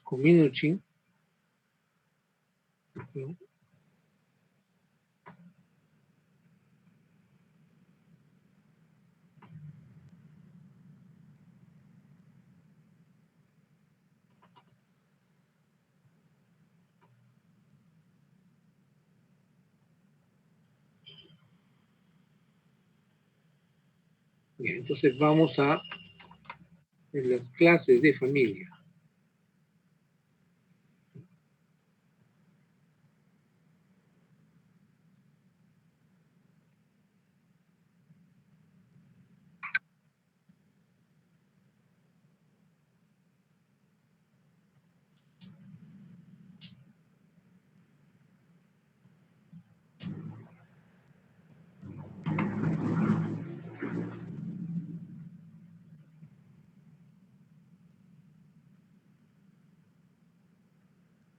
Speaker 1: con Minuchin, ¿no? Bien, entonces vamos a las clases de familia.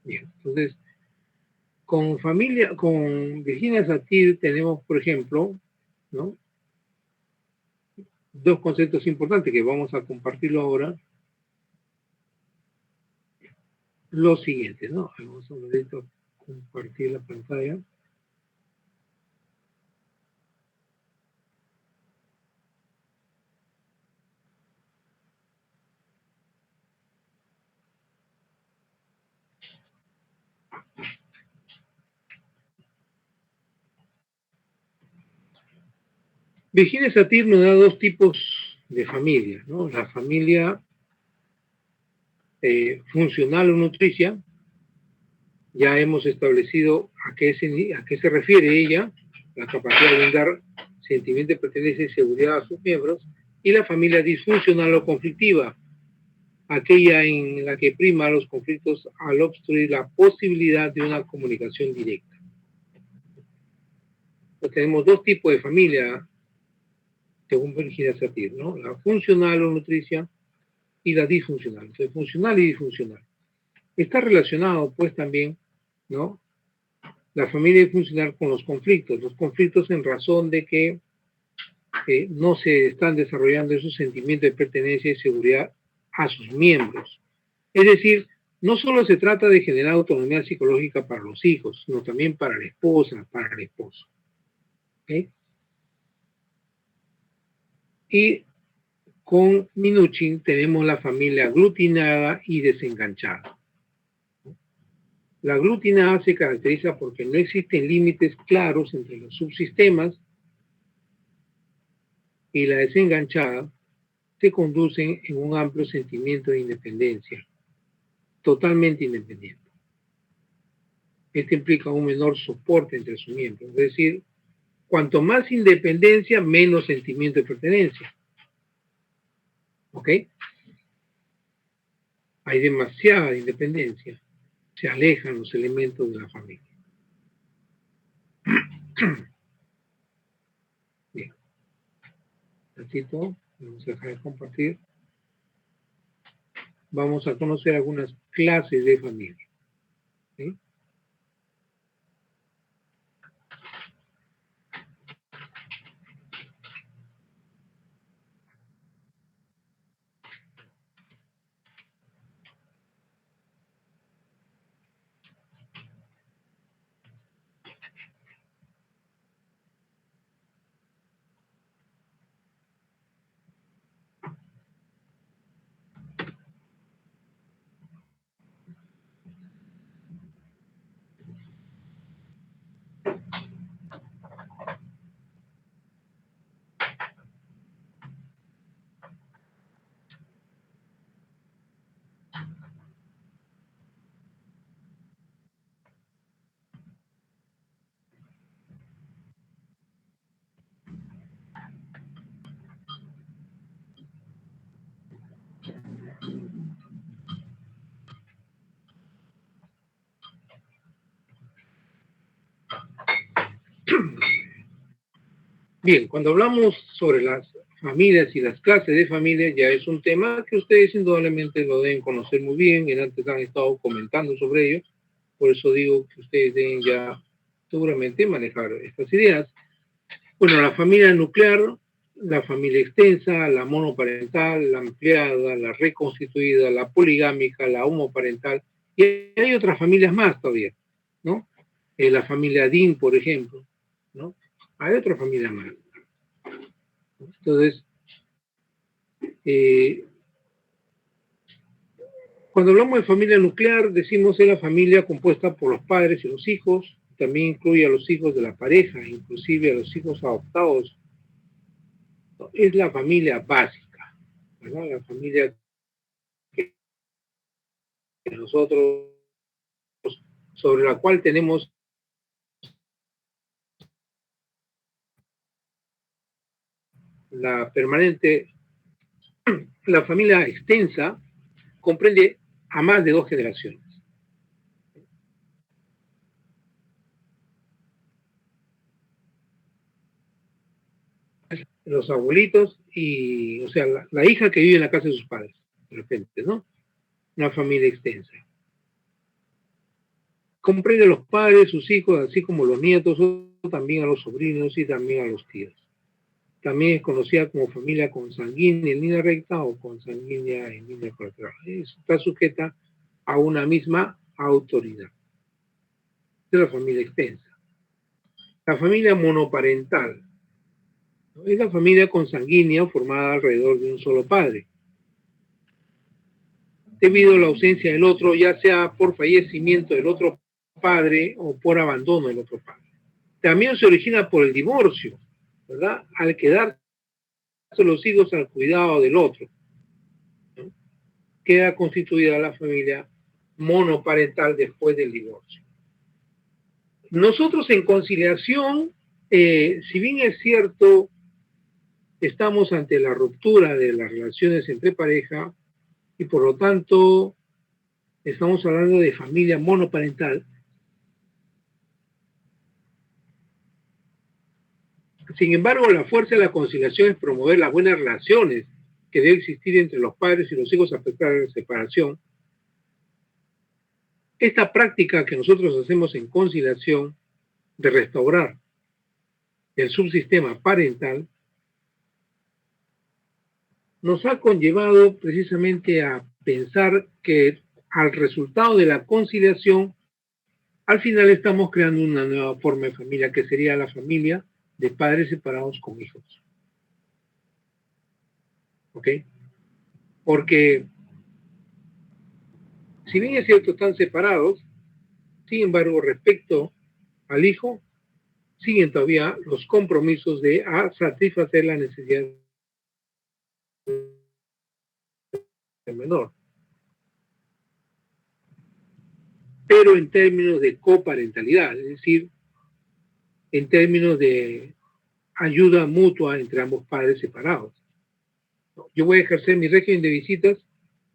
Speaker 1: Bien, entonces, con Virginia Satir tenemos, por ejemplo, ¿no? Dos conceptos importantes que vamos a compartirlo ahora. Lo siguiente, ¿no? Vamos a compartir la pantalla. Virginia Satir nos da dos tipos de familia, ¿no? La familia funcional o nutricia. Ya hemos establecido a qué se refiere ella, la capacidad de brindar sentimiento de pertenencia y seguridad a sus miembros, y la familia disfuncional o conflictiva, aquella en la que prima los conflictos al obstruir la posibilidad de una comunicación directa. Entonces, tenemos dos tipos de familia, según Virginia Satir, ¿no? La funcional o nutricia y la disfuncional. Entonces, funcional y disfuncional. Está relacionado, pues, también, ¿no? La familia disfuncional con los conflictos en razón de que no se están desarrollando esos sentimientos de pertenencia y seguridad a sus miembros. Es decir, no solo se trata de generar autonomía psicológica para los hijos, sino también para la esposa, para el esposo. ¿Okay? Y con Minuchin tenemos la familia aglutinada y desenganchada. La aglutinada se caracteriza porque no existen límites claros entre los subsistemas, y la desenganchada se conducen en un amplio sentimiento de independencia, totalmente independiente. Esto implica un menor soporte entre sus miembros, es decir, cuanto más independencia, menos sentimiento de pertenencia. ¿Ok? Hay demasiada independencia, se alejan los elementos de la familia. Bien, ratito, vamos a dejar de compartir. Vamos a conocer algunas clases de familia. ¿Sí? Bien, cuando hablamos sobre las familias y las clases de familias, ya es un tema que ustedes indudablemente lo deben conocer muy bien, y antes han estado comentando sobre ello, por eso digo que ustedes deben ya seguramente manejar estas ideas. Bueno, la familia nuclear, la familia extensa, la monoparental, la ampliada, la reconstituida, la poligámica, la homoparental, y hay otras familias más todavía, ¿no? La familia DIN, por ejemplo, ¿no? Hay otras familias más. Entonces, cuando hablamos de familia nuclear, decimos es la familia compuesta por los padres y los hijos, también incluye a los hijos de la pareja, inclusive a los hijos adoptados. Es la familia básica, ¿verdad? La familia que nosotros, sobre la cual tenemos la permanente, la familia extensa comprende a más de 2 generaciones. Los abuelitos y, o sea, la hija que vive en la casa de sus padres, de repente, ¿no? Una familia extensa. Comprende a los padres, sus hijos, así como los nietos, o también a los sobrinos y también a los tíos. También es conocida como familia consanguínea en línea recta o consanguínea en línea colateral. Está sujeta a una misma autoridad. Esta es la familia extensa. La familia monoparental, ¿no? Es la familia consanguínea formada alrededor de un solo padre. Debido a la ausencia del otro, ya sea por fallecimiento del otro padre o por abandono del otro padre. También se origina por el divorcio, ¿verdad? Al quedarse los hijos al cuidado del otro, ¿no? Queda constituida la familia monoparental después del divorcio. Nosotros en conciliación, si bien es cierto, estamos ante la ruptura de las relaciones entre pareja y por lo tanto estamos hablando de familia monoparental. Sin embargo, la fuerza de la conciliación es promover las buenas relaciones que debe existir entre los padres y los hijos a pesar de la separación. Esta práctica que nosotros hacemos en conciliación de restaurar el subsistema parental nos ha conllevado precisamente a pensar que al resultado de la conciliación, al final estamos creando una nueva forma de familia, que sería la familia de padres separados con hijos. ¿Ok? Porque, si bien es cierto, están separados, sin embargo, respecto al hijo, siguen todavía los compromisos de satisfacer la necesidad del menor. Pero en términos de coparentalidad, es decir, en términos de ayuda mutua entre ambos padres separados. Yo voy a ejercer mi régimen de visitas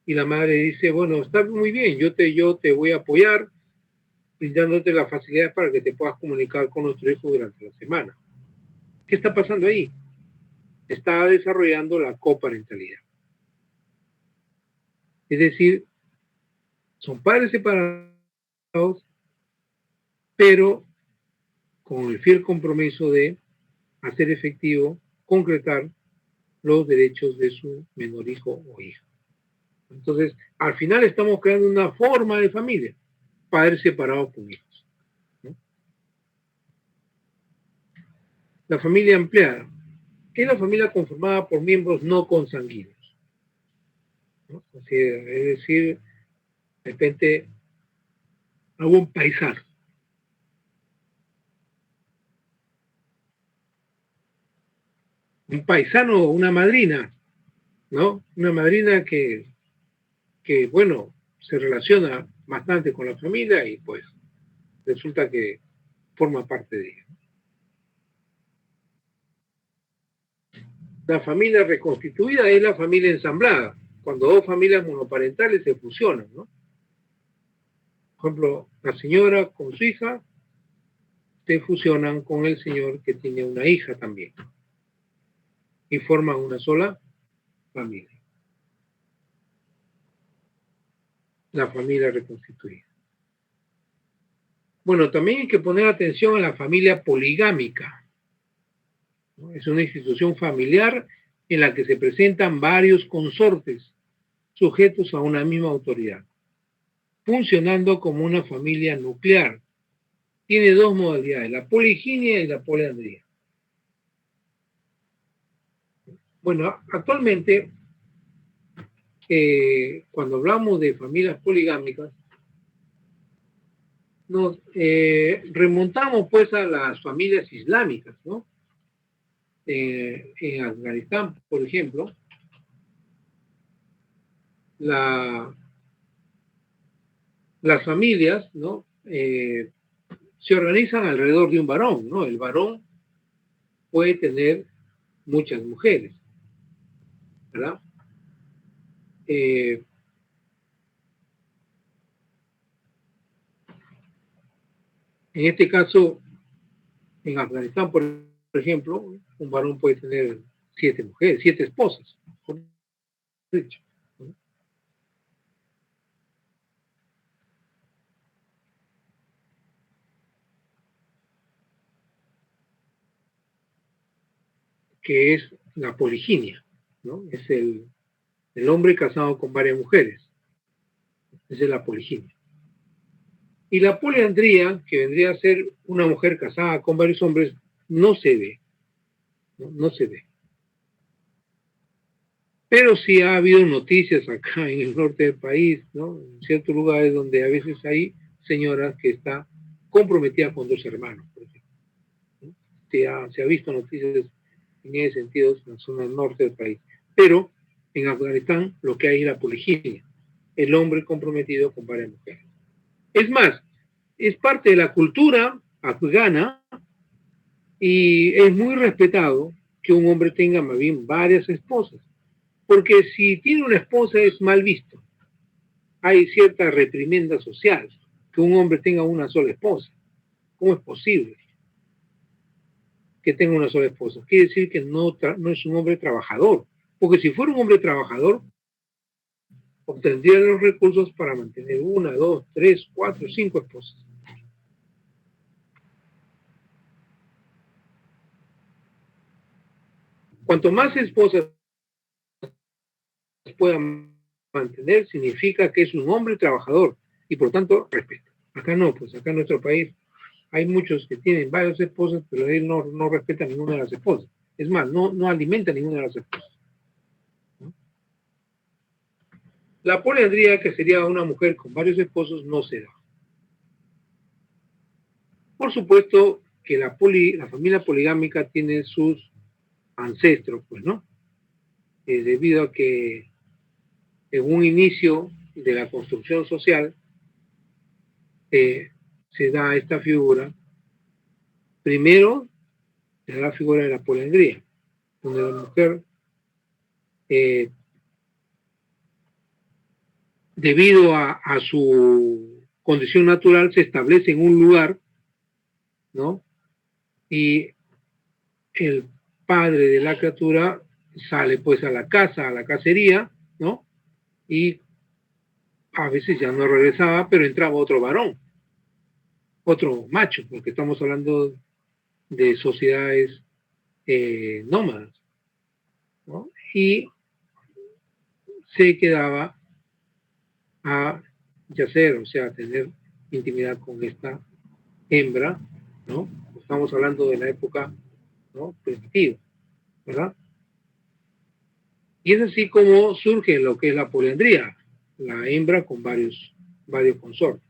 Speaker 1: y la madre dice, bueno, está muy bien, yo te voy a apoyar brindándote la facilidad para que te puedas comunicar con nuestro hijo durante la semana. ¿Qué está pasando ahí? Está desarrollando la coparentalidad. Es decir, son padres separados, pero con el fiel compromiso de hacer efectivo, concretar los derechos de su menor hijo o hija. Entonces, al final estamos creando una forma de familia, padres separados con hijos, ¿no? La familia ampliada es la familia conformada por miembros no consanguíneos, ¿no? Es decir, de repente, algún paisano. Un paisano o una madrina, ¿no? Una madrina que, bueno, se relaciona bastante con la familia y pues resulta que forma parte de ella. La familia reconstituida es la familia ensamblada, cuando dos familias monoparentales se fusionan, ¿no? Por ejemplo, la señora con su hija se fusionan con el señor que tiene una hija también. y forman una sola familia. La familia reconstituida. Bueno, también hay que poner atención a la familia poligámica, ¿no? Es una institución familiar en la que se presentan varios consortes sujetos a una misma autoridad, funcionando como una familia nuclear. Tiene dos modalidades, la poliginia y la poliandría. Bueno, actualmente, cuando hablamos de familias poligámicas, nos remontamos pues a las familias islámicas, ¿no? En Afganistán, por ejemplo, las familias, ¿no? Se organizan alrededor de un varón, ¿no? El varón puede tener muchas mujeres, ¿verdad? En este caso, en Afganistán, por ejemplo, un varón puede tener 7 mujeres, 7 esposas, por dicho, ¿no? Que es la poliginia, ¿no? Es el hombre casado con varias mujeres. Esa es la poliginia. Y la poliandría, que vendría a ser una mujer casada con varios hombres, no se ve, ¿no? No se ve. Pero sí ha habido noticias acá en el norte del país, ¿no? En ciertos lugares donde a veces hay señoras que están comprometidas con 2 hermanos, por ejemplo, ¿no? Se ha visto noticias en ese sentido en la zona norte del país. Pero en Afganistán lo que hay es la poliginia, el hombre comprometido con varias mujeres. Es más, es parte de la cultura afgana y es muy respetado que un hombre tenga más bien varias esposas, porque si tiene una esposa es mal visto. Hay cierta reprimenda social que un hombre tenga una sola esposa. ¿Cómo es posible que tenga una sola esposa? Quiere decir que no es un hombre trabajador, porque si fuera un hombre trabajador, obtendría los recursos para mantener 1, 2, 3, 4, 5 esposas. Cuanto más esposas puedan mantener, significa que es un hombre trabajador y por tanto respeto. Acá no, pues acá en nuestro país hay muchos que tienen varias esposas, pero él no respeta ninguna de las esposas. Es más, no alimenta ninguna de las esposas, ¿no? La poliandría, que sería una mujer con varios esposos, no se da. Por supuesto que la familia poligámica tiene sus ancestros, pues, ¿no? Debido a que en un inicio de la construcción social se da esta figura. Primero se da la figura de la poliandría, donde la mujer, debido a su condición natural, se establece en un lugar, ¿no? Y el padre de la criatura sale pues a la casa, a la cacería, ¿no? Y a veces ya no regresaba, pero entraba otro varón, otro macho, porque estamos hablando de sociedades nómadas, ¿no? Y se quedaba a yacer, o sea, a tener intimidad con esta hembra, ¿no? Estamos hablando de la época, ¿no?, primitiva, ¿verdad? Y es así como surge lo que es la poliandría, la hembra con varios consortes,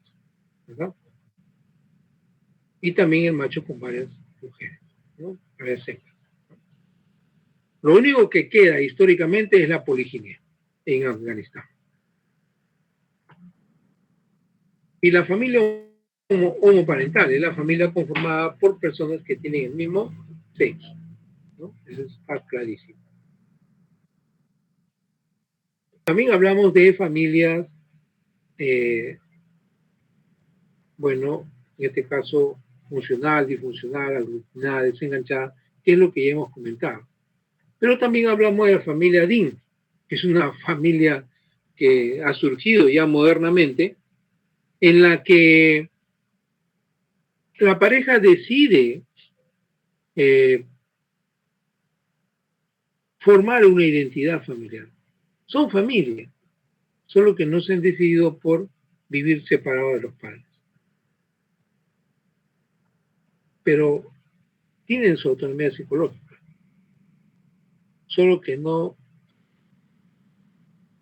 Speaker 1: ¿verdad? Y también el macho con varias mujeres, ¿no? Varias hembras. Lo único que queda históricamente es la poliginia en Afganistán. Y la familia homoparental es la familia conformada por personas que tienen el mismo sexo, ¿no? Eso está clarísimo. También hablamos de familias, bueno, en este caso funcional, disfuncional, aglutinada, desenganchada, que es lo que ya hemos comentado. Pero también hablamos de la familia Dean, que es una familia que ha surgido ya modernamente, en la que la pareja decide formar una identidad familiar. Son familia, solo que no se han decidido por vivir separados de los padres. Pero tienen su autonomía psicológica, solo que no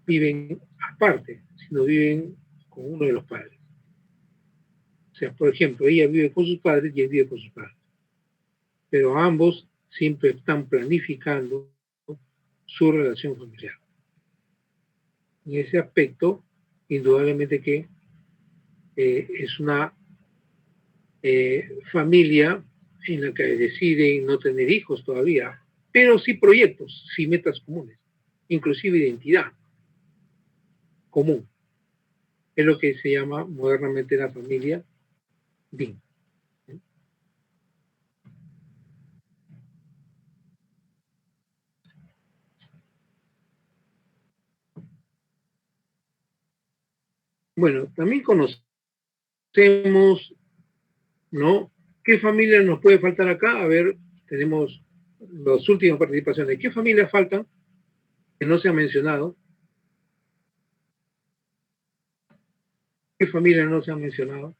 Speaker 1: viven aparte, sino viven con uno de los padres. O sea, por ejemplo, ella vive con sus padres y él vive con sus padres. Pero ambos siempre están planificando su relación familiar. En ese aspecto, indudablemente que es una familia en la que deciden no tener hijos todavía, pero sí proyectos, sí metas comunes, inclusive identidad común. Es lo que se llama modernamente la familia Dean. Bueno, también conocemos, ¿no? ¿Qué familia nos puede faltar acá? A ver, tenemos las últimas participaciones. ¿Qué familias faltan que no se han mencionado? ¿Qué familias no se han mencionado?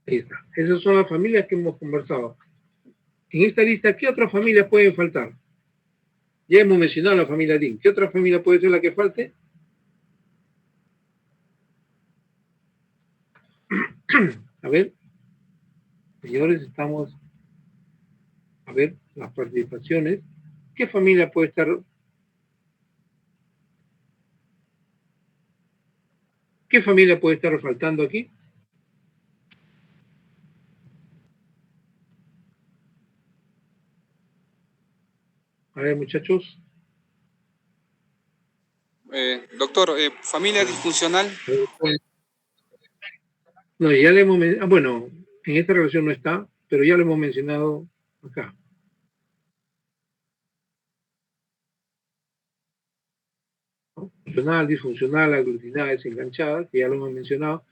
Speaker 1: Ahí está. Esas son las familias que hemos conversado. En esta lista, ¿qué otras familias pueden faltar? Ya hemos mencionado la familia Dean. ¿Qué otra familia puede ser la que falte? A ver, señores, estamos a ver las participaciones. ¿Qué familia puede estar? ¿Qué familia puede estar faltando aquí? A ver, muchachos.
Speaker 2: Doctor, familia disfuncional.
Speaker 1: No, ya le hemos mencionado, bueno, en esta relación no está, pero ya lo hemos mencionado acá. ¿No? Funcional, disfuncional, aglutinada, desenganchada, que ya lo hemos mencionado.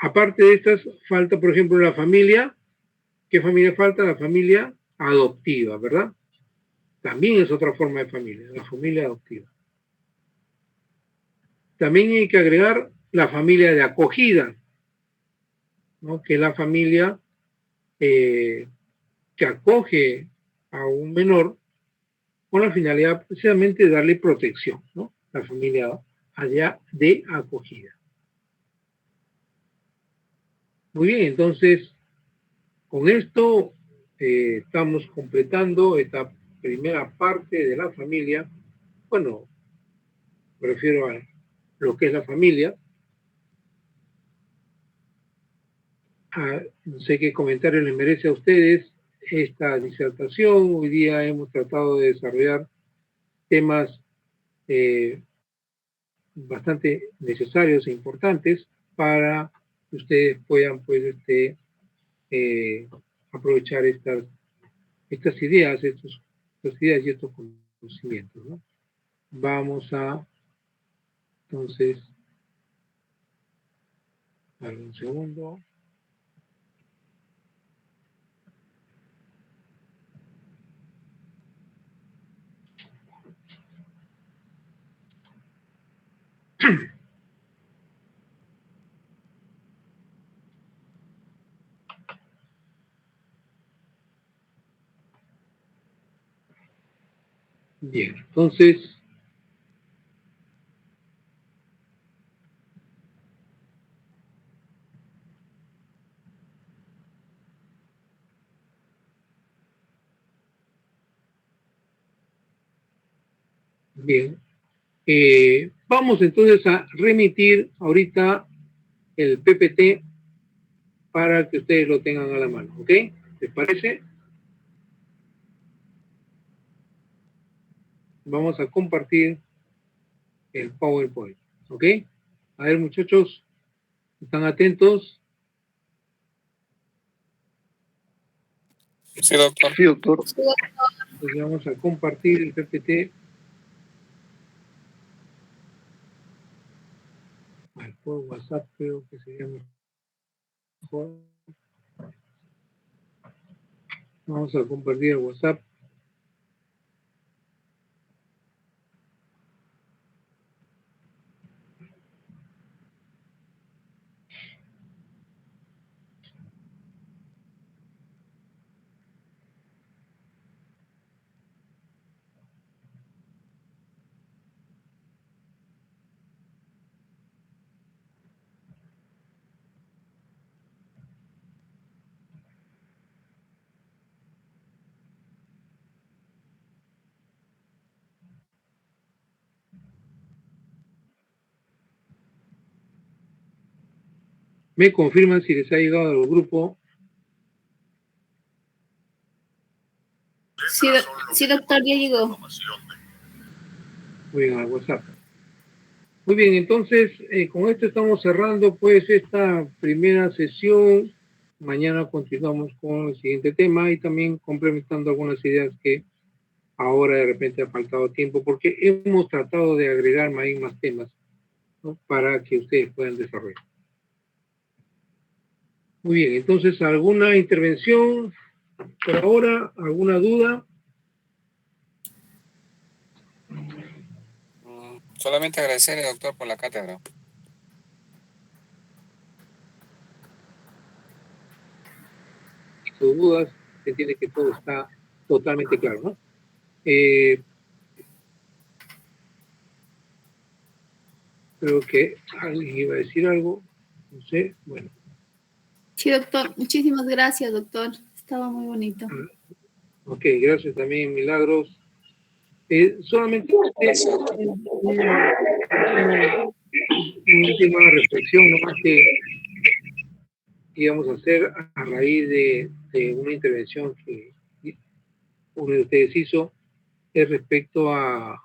Speaker 1: Aparte de estas, falta, por ejemplo, la familia. ¿Qué familia falta? La familia adoptiva, ¿verdad? También es otra forma de familia, la familia adoptiva. También hay que agregar la familia de acogida, ¿no? Que es la familia que acoge a un menor con la finalidad precisamente de darle protección, ¿no? La familia allá de acogida. Muy bien, entonces, con esto estamos completando esta primera parte de la familia. Bueno, me refiero a lo que es la familia. No sé qué comentario les merece a ustedes esta disertación. Hoy día hemos tratado de desarrollar temas bastante necesarios e importantes para que ustedes puedan pues aprovechar estas ideas, estas ideas y estos conocimientos, ¿no? Vamos a entonces, un segundo. Bien, entonces, bien, vamos entonces a remitir ahorita el PPT para que ustedes lo tengan a la mano, ¿ok? ¿Les parece? Vamos a compartir el PowerPoint, ¿ok? A ver, muchachos, ¿están atentos?
Speaker 2: Sí, doctor.
Speaker 5: Sí, doctor.
Speaker 1: Entonces vamos a compartir el PPT. Por WhatsApp creo que sería mejor. Vamos a compartir el WhatsApp. Me confirman si les ha llegado al grupo.
Speaker 3: Sí, doctor, ya llegó.
Speaker 1: Muy bien, al WhatsApp. Muy bien, entonces con esto estamos cerrando pues esta primera sesión. Mañana continuamos con el siguiente tema y también complementando algunas ideas que ahora de repente ha faltado tiempo porque hemos tratado de agregar más temas, ¿no? Para que ustedes puedan desarrollar. Muy bien, entonces, ¿alguna intervención por ahora? ¿Alguna duda?
Speaker 2: Solamente agradecerle, doctor, por la cátedra.
Speaker 1: Sus dudas, se entiende que todo está totalmente claro, ¿no? Creo que alguien iba a decir algo, no sé, bueno.
Speaker 3: Sí, doctor. Muchísimas gracias, doctor. Estaba muy bonito.
Speaker 1: Ok, gracias también, Milagros. Solamente una última reflexión, nomás que íbamos a hacer a raíz de una intervención que uno de ustedes hizo, es respecto a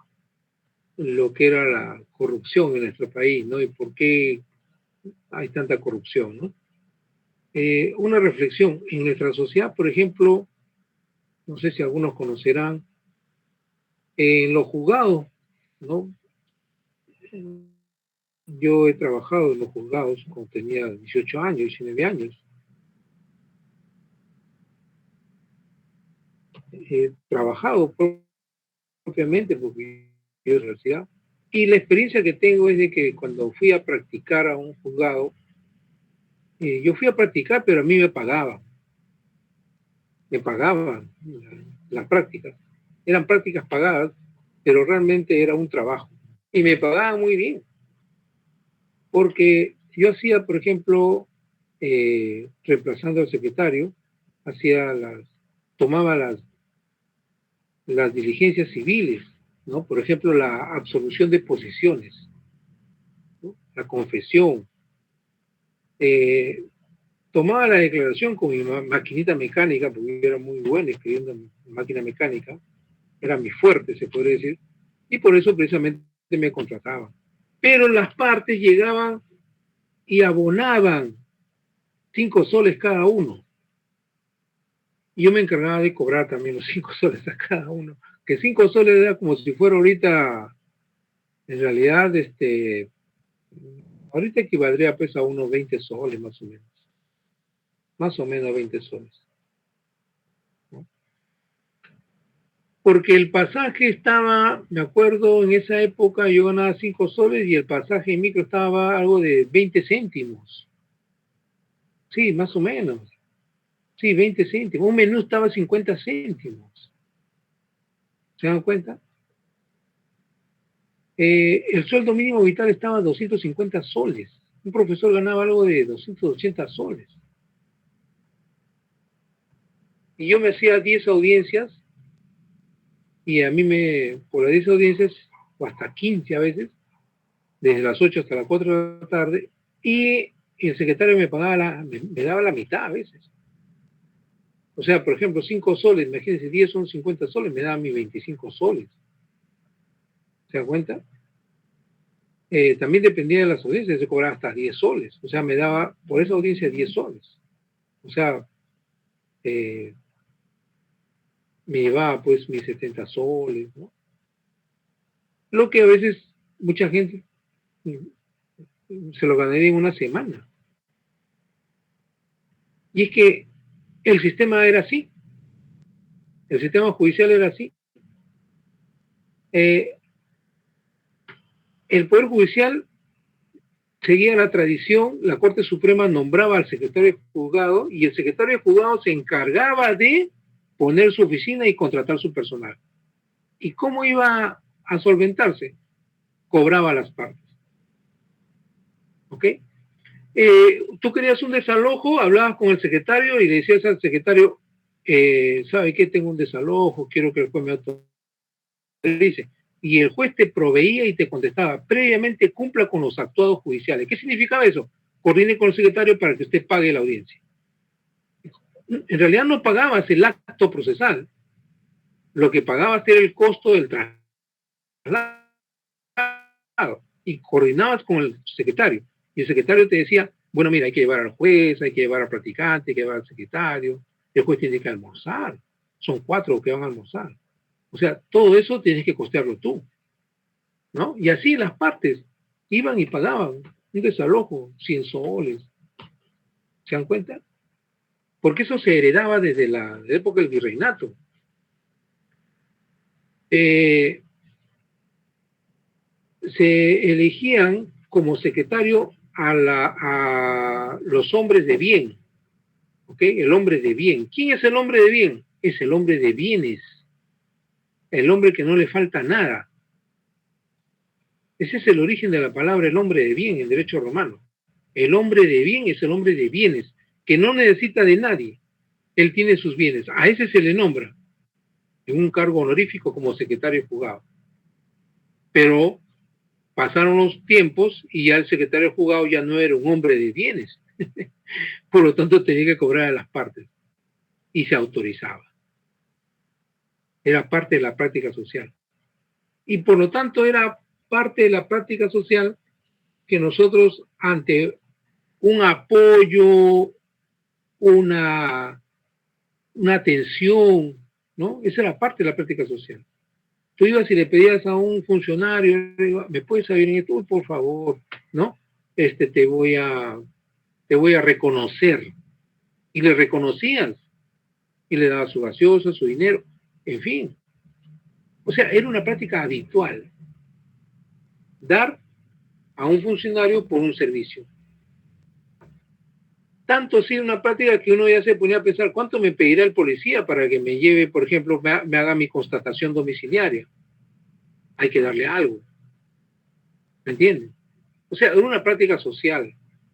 Speaker 1: lo que era la corrupción en nuestro país, ¿no? Y por qué hay tanta corrupción, ¿no? Una reflexión, en nuestra sociedad, por ejemplo, no sé si algunos conocerán, en los juzgados, ¿no? Yo he trabajado en los juzgados cuando tenía 18 años, 19 años. He trabajado propiamente porque yo en la universidad. Y la experiencia que tengo es de que cuando fui a practicar a un juzgado, yo fui a practicar, pero a mí me pagaban las prácticas. Eran prácticas pagadas, pero realmente era un trabajo. Y me pagaban muy bien, porque yo hacía, por ejemplo, reemplazando al secretario, tomaba las diligencias civiles, ¿no? Por ejemplo, la absolución de posiciones, ¿no? La confesión. Tomaba la declaración con mi maquinita mecánica, porque yo era muy bueno escribiendo en máquina mecánica, era mi fuerte, se podría decir, y por eso precisamente me contrataban. Pero las partes llegaban y abonaban 5 soles cada uno. Y yo me encargaba de cobrar también los 5 soles a cada uno, que 5 soles era como si fuera ahorita, en realidad, ahorita equivaldría pues a unos 20 soles más o menos 20 soles. Porque el pasaje estaba, me acuerdo, en esa época yo ganaba 5 soles y el pasaje en micro estaba algo de 20 céntimos. Sí, más o menos. Sí, 20 céntimos. Un menú estaba 50 céntimos. ¿Se dan cuenta? El sueldo mínimo vital estaba a 250 soles. Un profesor ganaba algo de 280 soles. Y yo me hacía 10 audiencias y a mí por las 10 audiencias, o hasta 15 a veces, desde las 8 hasta las 4 de la tarde, y el secretario me pagaba me daba la mitad a veces. O sea, por ejemplo, 5 soles, imagínense, 10 son 50 soles, me daba mis 25 soles. ¿Se dan cuenta? También dependía de las audiencias, se cobraba hasta 10 soles. O sea, me daba por esa audiencia 10 soles. O sea, me llevaba pues mis 70 soles, ¿no? Lo que a veces mucha gente se lo ganaría en una semana. Y es que el sistema era así, el sistema judicial era así. El Poder Judicial seguía la tradición, la Corte Suprema nombraba al secretario de juzgado y el secretario de juzgado se encargaba de poner su oficina y contratar su personal. ¿Y cómo iba a solventarse? Cobraba las partes. ¿Ok? Tú querías un desalojo, hablabas con el secretario y le decías al secretario, ¿sabe qué? Tengo un desalojo, quiero que el juez me autorice. Y el juez te proveía y te contestaba, previamente cumpla con los actuados judiciales. ¿Qué significaba eso? Coordine con el secretario para que usted pague la audiencia. En realidad no pagabas el acto procesal, lo que pagabas era el costo del traslado y coordinabas con el secretario. Y el secretario te decía, bueno, mira, hay que llevar al juez, hay que llevar al practicante, hay que llevar al secretario, el juez tiene que almorzar, son 4 que van a almorzar. O sea, todo eso tienes que costearlo tú, ¿no? Y así las partes iban y pagaban un desalojo, 100 soles. ¿Se dan cuenta? Porque eso se heredaba desde la época del virreinato. Se elegían como secretario a los hombres de bien, ¿ok? El hombre de bien. ¿Quién es el hombre de bien? Es el hombre de bienes, el hombre que no le falta nada. Ese es el origen de la palabra el hombre de bien en derecho romano. El hombre de bien es el hombre de bienes, que no necesita de nadie. Él tiene sus bienes. A ese se le nombra en un cargo honorífico como secretario de juzgado. Pero pasaron los tiempos y ya el secretario de juzgado ya no era un hombre de bienes. Por lo tanto, tenía que cobrar a las partes y se autorizaba. Era parte de la práctica social. Y por lo tanto, era parte de la práctica social que nosotros, ante un apoyo, una atención, ¿no? Esa era parte de la práctica social. Tú ibas y le pedías a un funcionario, ¿me puedes saber en esto? Por favor, ¿no? Te voy a reconocer. Y le reconocías. Y le dabas su gaseosa, su dinero, en fin. O sea, era una práctica habitual. Dar a un funcionario por un servicio. Tanto así una práctica que uno ya se ponía a pensar, ¿cuánto me pedirá el policía para que me lleve, por ejemplo, me haga mi constatación domiciliaria? Hay que darle algo. ¿Me entienden? O sea, era una práctica social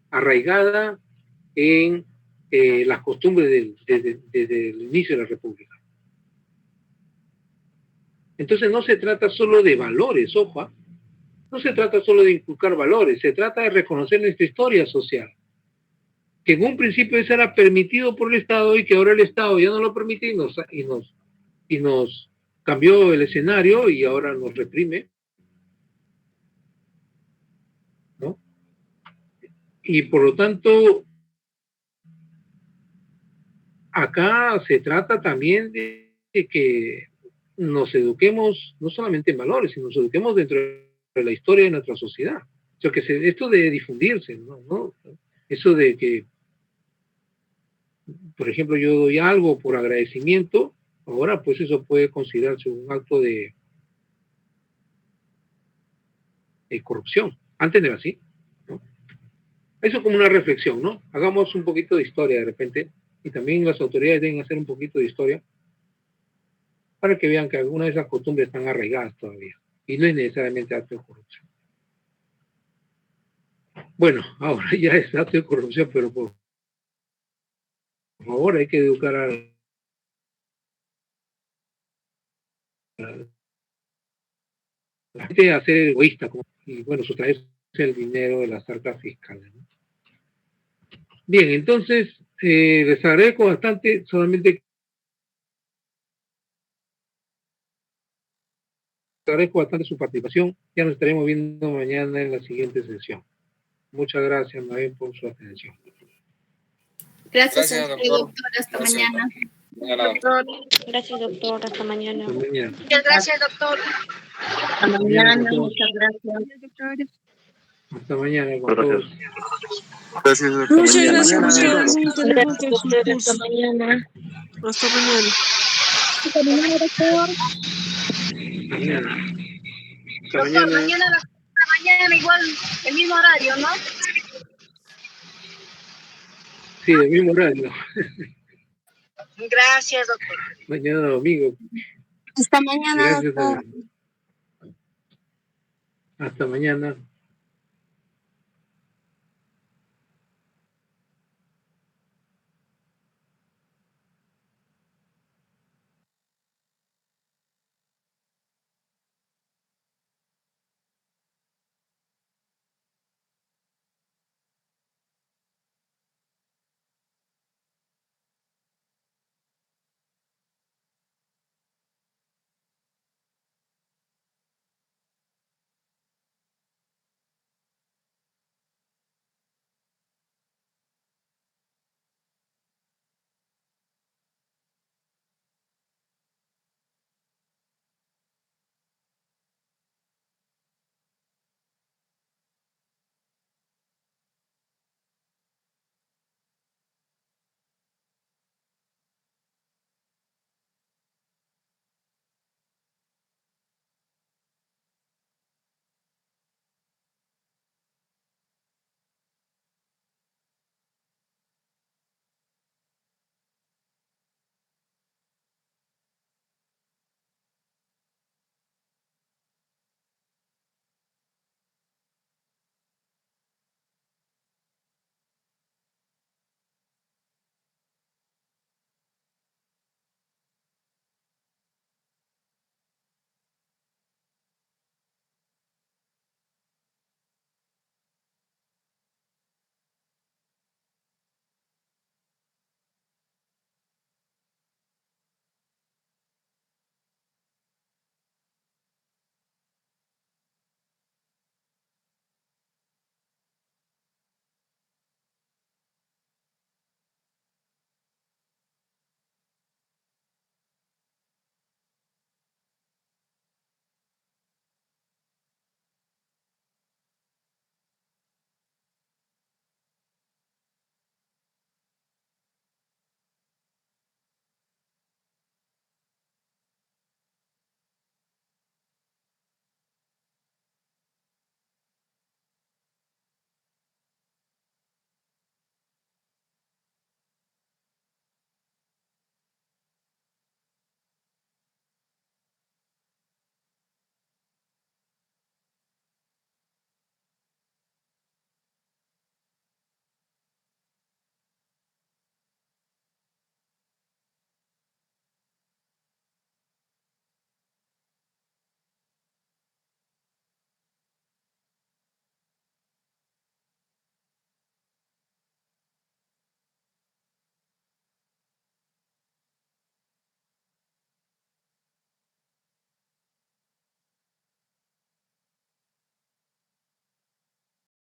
Speaker 1: arraigada en las costumbres desde el inicio de la República. Entonces no se trata solo de valores, ojo, no se trata solo de inculcar valores, se trata de reconocer nuestra historia social. Que en un principio eso era permitido por el Estado y que ahora el Estado ya no lo permite y nos cambió el escenario y ahora nos reprime, ¿no? Y por lo tanto, acá se trata también de que nos eduquemos no solamente en valores, sino nos eduquemos dentro de la historia de nuestra sociedad. O sea, que esto de difundirse, ¿no? Eso de que, por ejemplo, yo doy algo por agradecimiento, ahora pues eso puede considerarse un acto de corrupción. Antes no era así, ¿no? Eso como una reflexión, ¿no? Hagamos un poquito de historia de repente, y también las autoridades deben hacer un poquito de historia para que vean que algunas de esas costumbres están arraigadas todavía, y no es necesariamente acto de corrupción. Bueno, ahora ya es acto de corrupción, pero por favor hay que educar a la gente a ser egoísta, y bueno, sustraerse el dinero de las arcas fiscales, ¿no? Bien, entonces, les agradezco bastante, solamente agradezco bastante su participación. Ya nos estaremos viendo mañana en la siguiente sesión. Muchas gracias, Mabel, por su atención.
Speaker 3: Gracias a
Speaker 2: Gracias,
Speaker 3: usted,
Speaker 2: doctor.
Speaker 3: doctor. Hasta
Speaker 2: Gracias.
Speaker 3: mañana.
Speaker 2: Mañana,
Speaker 4: Doctor. Gracias, doctor. Hasta mañana.
Speaker 1: Hasta mañana.
Speaker 4: Muchas gracias, doctor.
Speaker 6: Hasta mañana, muchas gracias.
Speaker 1: Hasta mañana con todos.
Speaker 7: Gracias, doctor.
Speaker 4: Muchas gracias por
Speaker 7: Mañana.
Speaker 4: quedarse en el teléfono de su
Speaker 6: Hasta
Speaker 4: curso.
Speaker 6: mañana.
Speaker 4: Hasta mañana.
Speaker 3: Hasta mañana, doctor.
Speaker 1: Mañana. Hasta
Speaker 3: Doctor,
Speaker 1: mañana.
Speaker 3: mañana igual, el mismo horario, ¿no?
Speaker 1: Sí, del mismo horario.
Speaker 4: Gracias, doctor.
Speaker 1: Mañana domingo.
Speaker 3: Hasta mañana,
Speaker 1: Gracias
Speaker 3: doctor.
Speaker 1: a... Hasta mañana.